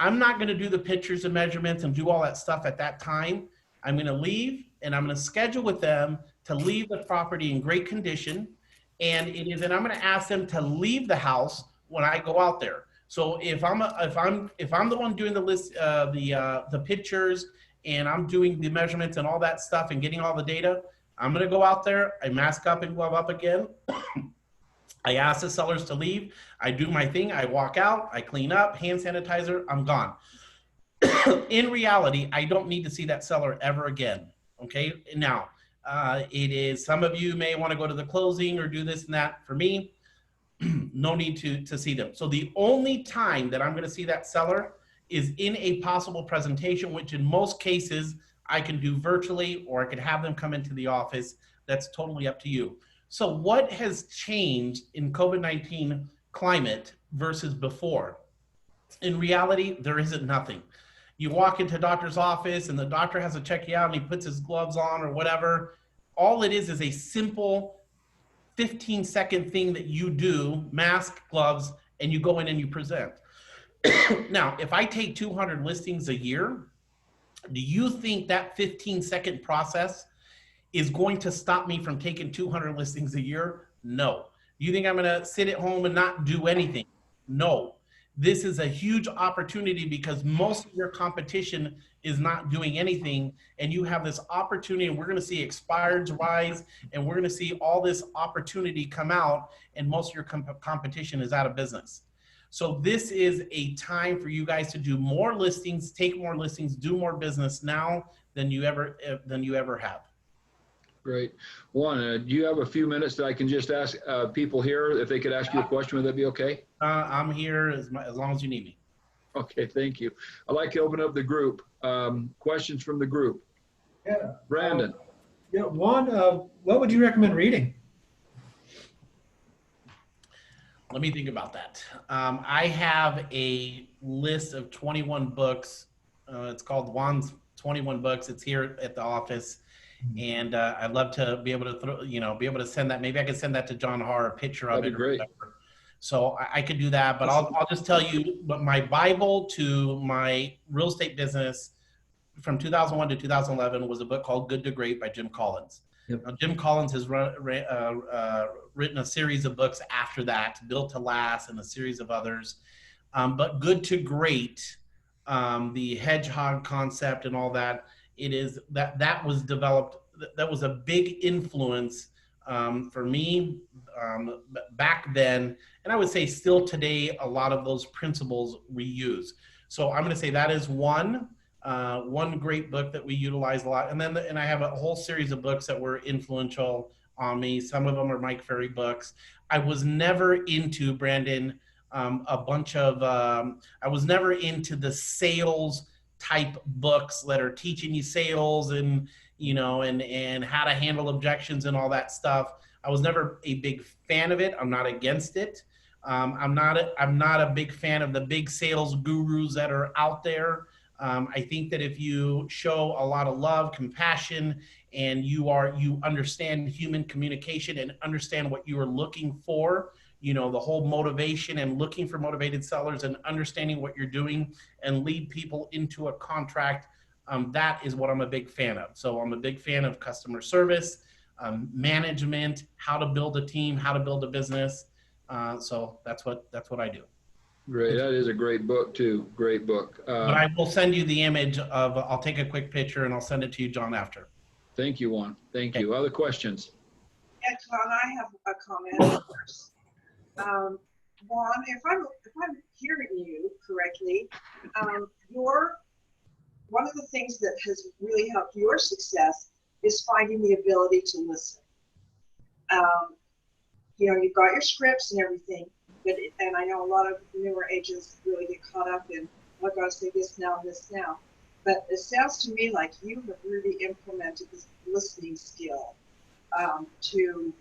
I'm not going to do the pictures and measurements and do all that stuff at that time. I'm going to leave and I'm going to schedule with them to leave the property in great condition. And I'm going to ask them to leave the house when I go out there. So if I'm the one doing the list, the pictures, and I'm doing the measurements and all that stuff and getting all the data, I'm going to go out there, I mask up and glove up again. I ask the sellers to leave. I do my thing. I walk out, I clean up, hand sanitizer, I'm gone. In reality, I don't need to see that seller ever again. Okay. Now, some of you may want to go to the closing or do this and that. For me, no need to see them. So the only time that I'm going to see that seller is in a possible presentation, which in most cases I can do virtually, or I could have them come into the office. That's totally up to you. So what has changed in COVID-19 climate versus before? In reality, there isn't nothing. You walk into a doctor's office and the doctor has to check you out and he puts his gloves on or whatever. All it is a simple 15-second thing that you do, mask, gloves, and you go in and you present. Now, if I take 200 listings a year, do you think that 15-second process is going to stop me from taking 200 listings a year? No. Do you think I'm going to sit at home and not do anything? No. This is a huge opportunity because most of your competition is not doing anything, and you have this opportunity, and we're going to see expireds rise, and we're going to see all this opportunity come out, and most of your competition is out of business. So this is a time for you guys to do more listings, take more listings, do more business now than you ever have. Great. Juan, do you have a few minutes that I can just ask people here if they could ask you a question? Would that be okay? I'm here as long as you need me. Okay, thank you. I'd like to open up the group. Questions from the group. Yeah. Brandon. Yeah, Juan, what would you recommend reading? Let me think about that. I have a list of 21 books. It's called Juan's 21 Books. It's here at the office. And I'd love to be able to be able to send that. Maybe I could send that to John Harr, a picture of That'd it. be great. So I could do that, but I'll just tell you, but my Bible to my real estate business from 2001 to 2011 was a book called Good to Great by Jim Collins. Yep. Now, Jim Collins has written a series of books after that, Built to Last and a series of others. But Good to Great, the hedgehog concept and all that, that was developed, that was a big influence for me back then. And I would say still today, a lot of those principles we use. So I'm going to say that is one great book that we utilize a lot. And then, and I have a whole series of books that were influential on me. Some of them are Mike Ferry books. I was never into, Brandon, I was never into the sales type books that are teaching you sales and, and how to handle objections and all that stuff. I was never a big fan of it. I'm not against it. I'm not a big fan of the big sales gurus that are out there. I think that if you show a lot of love, compassion, and you understand human communication and understand what you are looking for, the whole motivation and looking for motivated sellers and understanding what you're doing and lead people into a contract, that is what I'm a big fan of. So I'm a big fan of customer service, management, how to build a team, how to build a business. So that's what I do. Great. That is a great book too. Great book. But I will send you the image I'll take a quick picture and I'll send it to you, John, after. Thank you, Juan. Thank you. Other questions? Yeah, John, I have a comment first. Juan, if I'm hearing you correctly, one of the things that has really helped your success is finding the ability to listen. You've got your scripts and everything, and I know a lot of newer agents really get caught up in, oh, I've got to say this now and this now. But it sounds to me like you have really implemented this listening skill to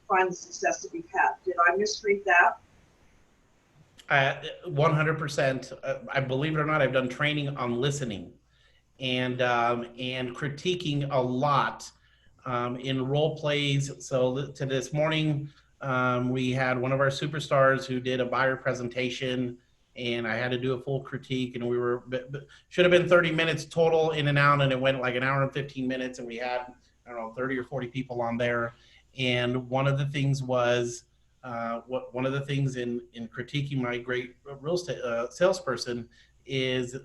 find the success that you've had. Did I misread that? 100%. I believe it or not, I've done training on listening and critiquing a lot in role plays. So to this morning, we had one of our superstars who did a buyer presentation, and I had to do a full critique, and we should have been 30 minutes total in and out, and it went like an hour and 15 minutes, and we had, 30 or 40 people on there. And one of the things was, one of the things in critiquing my great real estate salesperson is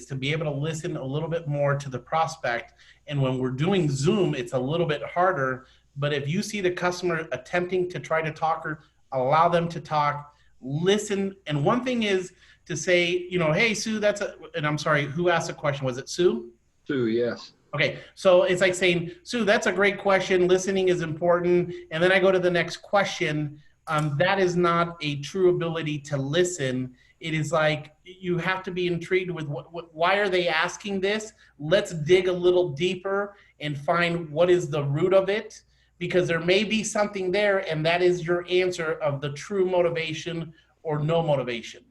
to be able to listen a little bit more to the prospect. And when we're doing Zoom, it's a little bit harder. But if you see the customer attempting to try to talk, or allow them to talk, listen. And one thing is to say, hey, Sue, and I'm sorry, who asked the question? Was it Sue? Sue, yes. Okay, so it's like saying, Sue, that's a great question. Listening is important. And then I go to the next question. That is not a true ability to listen. It is like you have to be intrigued with why are they asking this? Let's dig a little deeper and find what is the root of it, because there may be something there, and that is your answer of the true motivation or no motivation.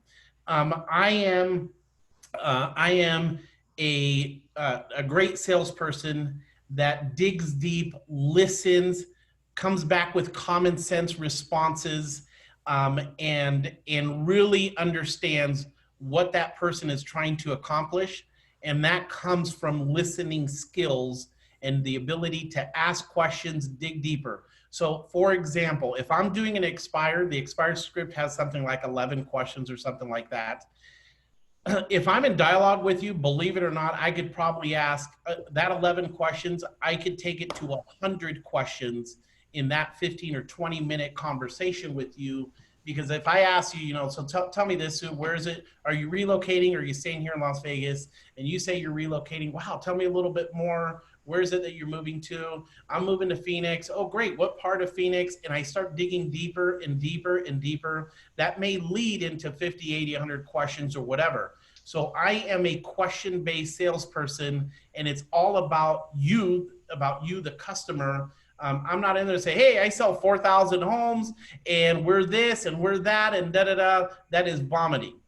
I am a great salesperson that digs deep, listens, comes back with common sense responses, and really understands what that person is trying to accomplish. And that comes from listening skills and the ability to ask questions, dig deeper. So for example, if I'm doing the expired script has something like 11 questions or something like that. If I'm in dialogue with you, believe it or not, I could probably ask that 11 questions. I could take it to 100 questions in that 15 or 20 minute conversation with you, Because if I ask you, so tell me this, Sue, where is it? Are you relocating or are you staying here in Las Vegas? And you say you're relocating. Wow, tell me a little bit more. Where is it that you're moving to? I'm moving to Phoenix. Oh, great. What part of Phoenix? And I start digging deeper and deeper and deeper. That may lead into 50, 80, 100 questions or whatever. So I am a question-based salesperson, and it's all about you, the customer. I'm not in there to say, hey, I sell 4,000 homes and we're this and we're that and da-da-da. That is vomiting.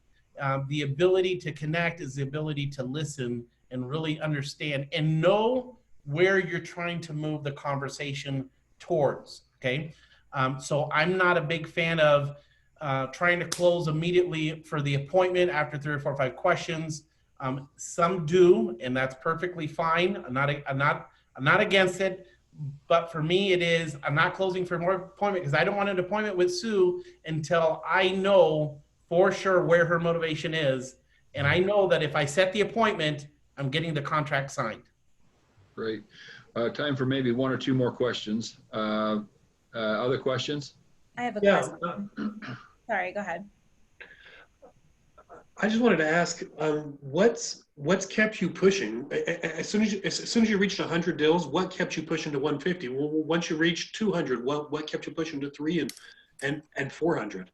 The ability to connect is the ability to listen and really understand and know where you're trying to move the conversation towards, okay? So I'm not a big fan of trying to close immediately for the appointment after 3 or 4 or 5 questions. Some do, and that's perfectly fine. I'm not against it. But for me, it is, I'm not closing for more appointment because I don't want an appointment with Sue until I know for sure where her motivation is. And I know that if I set the appointment, I'm getting the contract signed. Great. Time for maybe 1 or 2 more questions. Other questions? I have a Yeah. question. Sorry, go ahead. I just wanted to ask, what's kept you pushing? As soon as you reached 100 deals, what kept you pushing to 150? Well, once you reached 200, what kept you pushing to 3 and 400?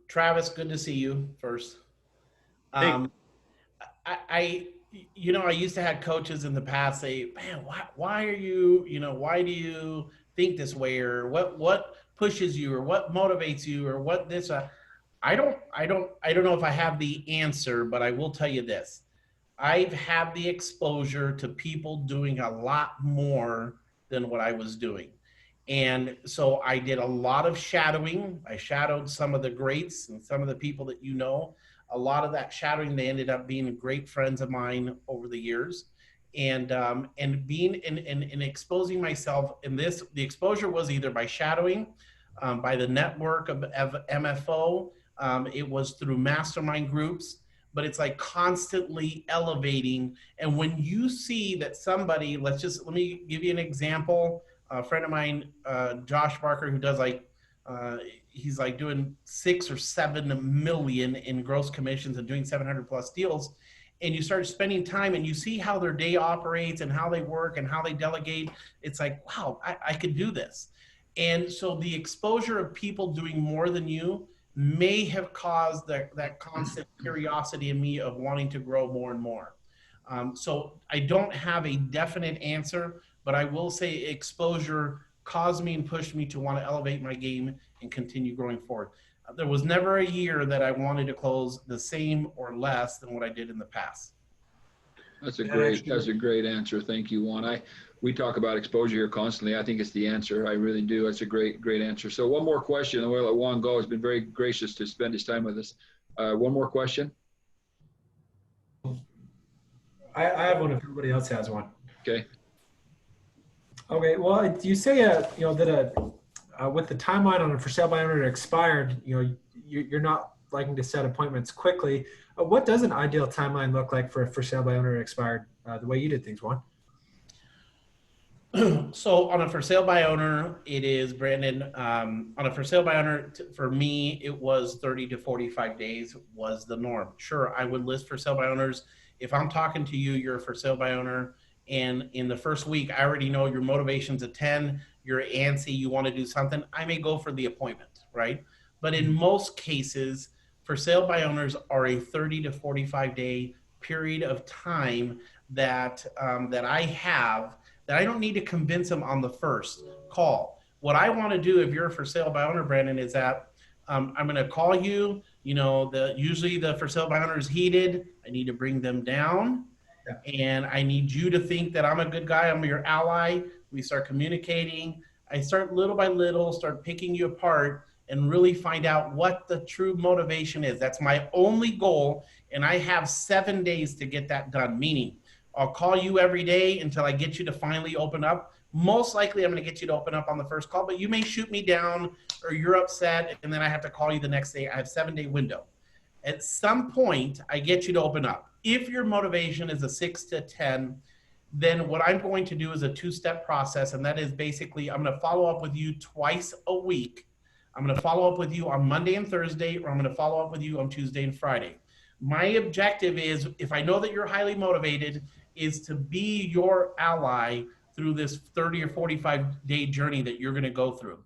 Travis, good to see you first. Hey. I used to have coaches in the past say, man, why are you, why do you think this way, or what pushes you, or what motivates you, or what this, I don't know if I have the answer, but I will tell you this. I've had the exposure to people doing a lot more than what I was doing. And so I did a lot of shadowing. I shadowed some of the greats and some of the people that a lot of that shadowing, they ended up being great friends of mine over the years. And being and exposing myself in this, the exposure was either by shadowing, by the network of MFO, it was through mastermind groups, but it's like constantly elevating. And when you see that somebody, let me give you an example. A friend of mine, Josh Barker, who does he's like doing 6 or 7 million in gross commissions and doing 700 plus deals. And you start spending time and you see how their day operates and how they work and how they delegate. It's like, wow, I could do this. And so the exposure of people doing more than you may have caused that constant curiosity in me of wanting to grow more and more. So I don't have a definite answer, but I will say exposure caused me and pushed me to want to elevate my game and continue growing forward. There was never a year that I wanted to close the same or less than what I did in the past. That's a great answer. Thank you, Juan. We talk about exposure here constantly. I think it's the answer. I really do. It's a great answer. So one more question, and we'll let Juan go. He's been very gracious to spend his time with us. One more question. I have one if everybody else has one. Okay. Okay. Well, you say that with the timeline on a for sale by owner expired, you're not liking to set appointments quickly. What does an ideal timeline look like for sale by owner expired? The way you did things, Juan. So on a for sale by owner, it is, Brandon, on a for sale by owner, for me, it was 30 to 45 days was the norm. Sure, I would list for sale by owners. If I'm talking to you, you're a for sale by owner, and in the first week, I already know your motivation's a 10, you're antsy, you want to do something, I may go for the appointment, right? But in most cases, for sale by owners are a 30 to 45 day period of time that I have, that I don't need to convince them on the first call. What I want to do, if you're a for sale by owner, Brandon, is that I'm going to call you. Usually the for sale by owner is heated. I need to bring them down, and I need you to think that I'm a good guy. I'm your ally. We start communicating. I start little by little, start picking you apart, and really find out what the true motivation is. That's my only goal, and I have 7 days to get that done. Meaning, I'll call you every day until I get you to finally open up. Most likely I'm going to get you to open up on the first call, but you may shoot me down or you're upset and then I have to call you the next day. I have 7-day window. At some point, I get you to open up. If your motivation is a 6 to 10, then what I'm going to do is a 2-step process. And that is basically, I'm going to follow up with you twice a week I'm going to follow up with you on Monday and Thursday, or I'm going to follow up with you on Tuesday and Friday. My objective is, if I know that you're highly motivated, is to be your ally through this 30 or 45-day journey that you're going to go through.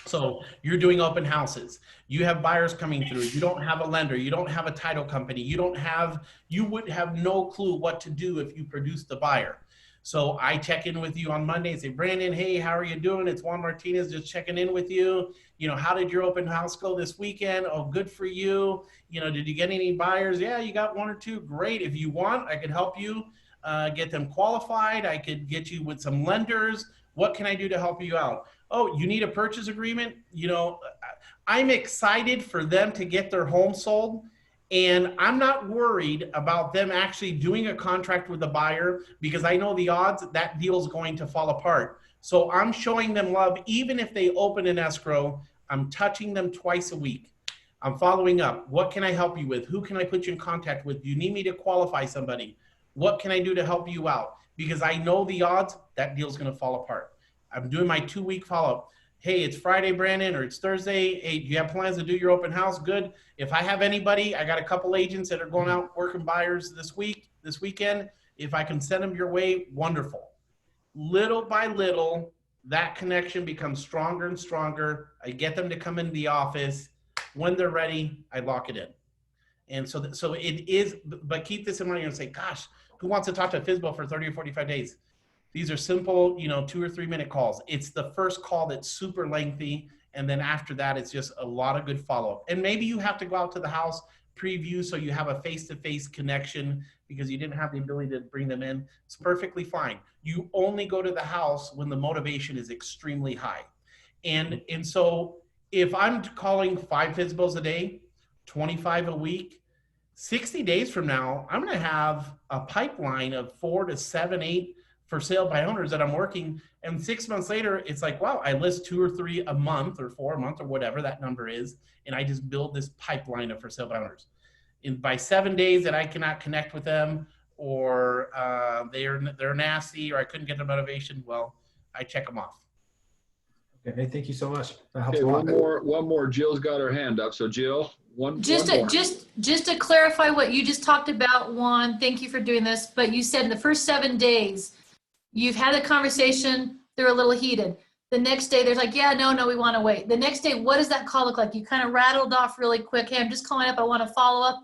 So you're doing open houses. You have buyers coming through. You don't have a lender. You don't have a title company. You would have no clue what to do if you produced the buyer. So I check in with you on Monday and say, Brandon, hey, how are you doing? It's Juan Martinez, just checking in with you. You know, how did your open house go this weekend? Oh, good for you. You know, did you get any buyers? Yeah, you got one or two. Great. If you want, I could help you get them qualified. I could get you with some lenders. What can I do to help you out? Oh, you need a purchase agreement? You know, I'm excited for them to get their home sold. And I'm not worried about them actually doing a contract with the buyer, because I know the odds that deal is going to fall apart. So I'm showing them love. Even if they open an escrow, I'm touching them twice a week. I'm following up. What can I help you with? Who can I put you in contact with? Do you need me to qualify somebody? What can I do to help you out? Because I know the odds that deal's going to fall apart. I'm doing my 2-week follow-up. Hey, it's Friday, Brandon, or it's Thursday. Hey, do you have plans to do your open house? Good. If I have anybody, I got a couple agents that are going out working buyers this weekend. If I can send them your way, wonderful. Little by little, that connection becomes stronger and stronger. I get them to come into the office. When they're ready, I lock it in. And so it is, but keep this in mind and say, gosh, who wants to talk to a FSBO for 30 or 45 days? These are simple, 2 or 3 minute calls. It's the first call that's super lengthy. And then after that, it's just a lot of good follow-up. And maybe you have to go out to the house, preview, so you have a face-to-face connection because you didn't have the ability to bring them in. It's perfectly fine. You only go to the house when the motivation is extremely high. And so if I'm calling 5 FSBOs a day, 25 a week, 60 days from now, I'm going to have a pipeline of 4 to 7, 8 for sale by owners that I'm working. And 6 months later, it's like, wow, I list 2 or 3 a month or 4 a month or whatever that number is. And I just build this pipeline of for sale by owners. And by 7 days that I cannot connect with them, or they're nasty, or I couldn't get the motivation, well, I check them off. Okay, thank you so much. That helps Okay, a lot. one more. Jill's got her hand up. So Jill, one more. Just to clarify what you just talked about, Juan, thank you for doing this, but you said in the first 7 days, you've had a conversation, they're a little heated. The next day, there's like, yeah, no, we want to wait. The next day, what does that call look like? You kind of rattled off really quick. Hey, I'm just calling up. I want to follow up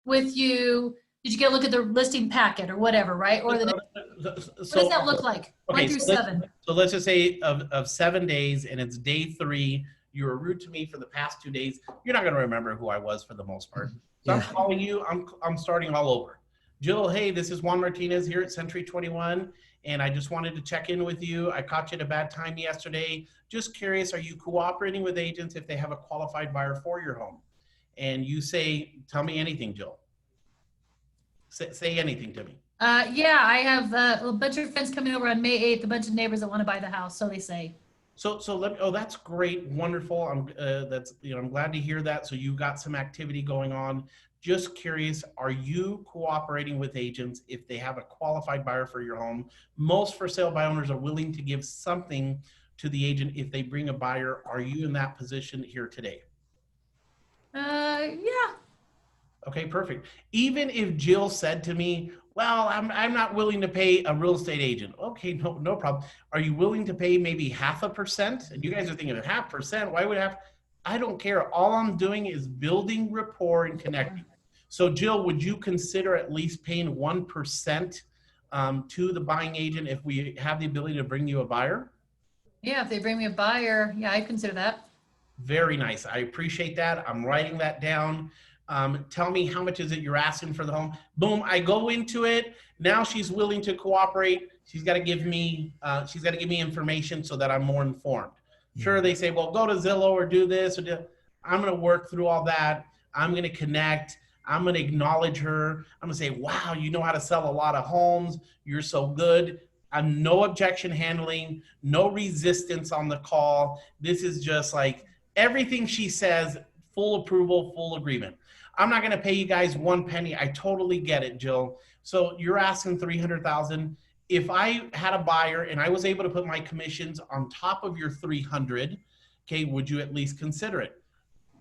with you. Did you get a look at the listing packet or whatever, right? Or the next, what does that look like? Okay, 1 through 7. So let's just say of 7 days, and it's day 3. You were rude to me for the past 2 days. You're not going to remember who I was for the most part. So I'm calling you. I'm starting all over. Jill, hey, this is Juan Martinez here at Century 21. And I just wanted to check in with you. I caught you at a bad time yesterday. Just curious, are you cooperating with agents if they have a qualified buyer for your home? And you say, tell me anything, Jill. Say anything to me. Yeah, I have a bunch of friends coming over on May 8th, a bunch of neighbors that want to buy the house, so they say. So that's great, wonderful. I'm glad to hear that. So you got some activity going on. Just curious, are you cooperating with agents if they have a qualified buyer for your home? Most for sale by owners are willing to give something to the agent if they bring a buyer. Are you in that position here today? Yeah. Okay, perfect. Even if Jill said to me, well, I'm not willing to pay a real estate agent. Okay, no problem. Are you willing to pay maybe 0.5%? And you guys are thinking of 0.5%. Why would I don't care. All I'm doing is building rapport and connecting. So Jill, would you consider at least paying 1% to the buying agent if we have the ability to bring you a buyer? Yeah, if they bring me a buyer, yeah, I'd consider that. Very nice. I appreciate that. I'm writing that down. Tell me, how much is it you're asking for the home? Boom, I go into it. Now she's willing to cooperate. She's got to give me information so that I'm more informed. Sure, they say, well, go to Zillow or do this. I'm going to work through all that. I'm going to connect. I'm going to acknowledge her. I'm going to say, wow, you know how to sell a lot of homes. You're so good. I'm no objection handling, no resistance on the call. This is just like everything she says, full approval, full agreement. I'm not going to pay you guys 1 penny. I totally get it, Jill. So you're asking $300,000. If I had a buyer and I was able to put my commissions on top of your 300, Okay, would you at least consider it?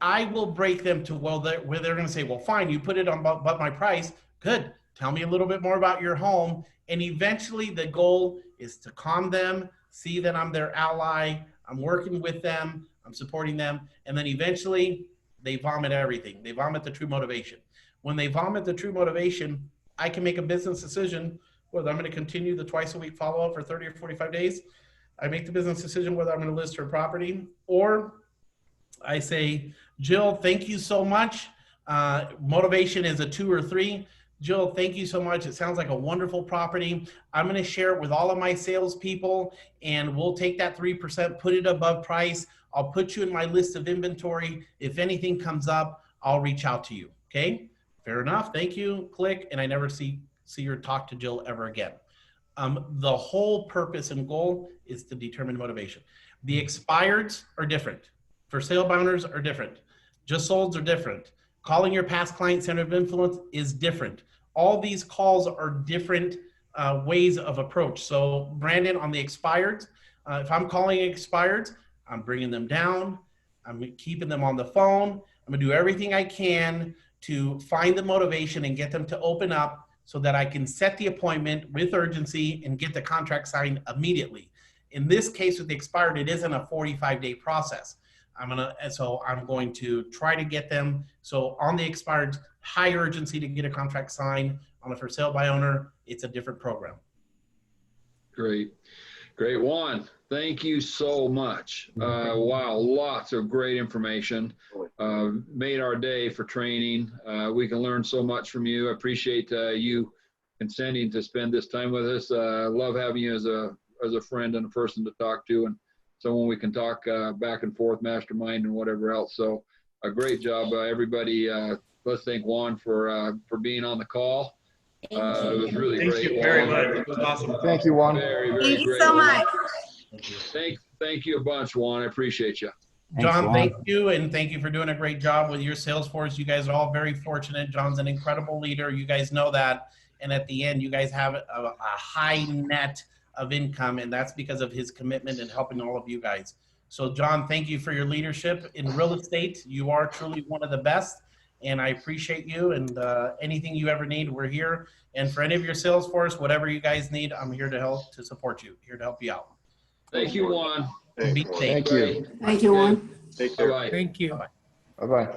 I will break them to, well, where they're going to say, well, fine, you put it on but my price. Good. Tell me a little bit more about your home. And eventually the goal is to calm them, see that I'm their ally. I'm working with them. I'm supporting them. And then eventually they vomit everything. They vomit the true motivation. When they vomit the true motivation, I can make a business decision whether I'm going to continue the twice a week follow-up for 30 or 45 days. I make the business decision whether I'm going to list her property, or I say, Jill, thank you so much. Motivation is a 2 or 3. Jill, thank you so much. It sounds like a wonderful property. I'm going to share it with all of my salespeople, and we'll take that 3%, put it above price. I'll put you in my list of inventory. If anything comes up, I'll reach out to you. Okay? Fair enough. Thank you. Click, and I never see or talk to Jill ever again. The whole purpose and goal is to determine motivation. The expireds are different. For sale by owners are different. Just solds are different. Calling your past client center of influence is different. All these calls are different ways of approach. So Brandon, on the expireds, if I'm calling expireds, I'm bringing them down. I'm keeping them on the phone. I'm gonna do everything I can to find the motivation and get them to open up so that I can set the appointment with urgency and get the contract signed immediately. In this case with the expired, it isn't a 45-day process. I'm going to try to get them. So on the expired, high urgency to get a contract signed. On a for sale by owner, it's a different program. Great. Great. Juan, thank you so much. Wow, lots of great information. Made our day for training. We can learn so much from you. I appreciate you consenting to spend this time with us. Love having you as a friend and a person to talk to, and someone we can talk back and forth, mastermind and whatever else. So a great job, everybody. Let's thank Juan for being on the call. It was really great. Thank you very much. It was awesome. Thank you, Juan. Very, very Thank you great. so much. Thank you a bunch, Juan. I appreciate you. John, thank you, and thank you for doing a great job with your sales force. You guys are all very fortunate. John's an incredible leader. You guys know that. And at the end, you guys have a high net of income, and that's because of his commitment and helping all of you guys. So John, thank you for your leadership in real estate. You are truly one of the best, and I appreciate you, and anything you ever need, we're here. And for any of your sales force, whatever you guys need, I'm here to help, to support you, here to help you out. Thank you, Juan. Be safe. Thank you. Thank you, Juan. Take care. Bye-bye. Thank you. Bye-bye.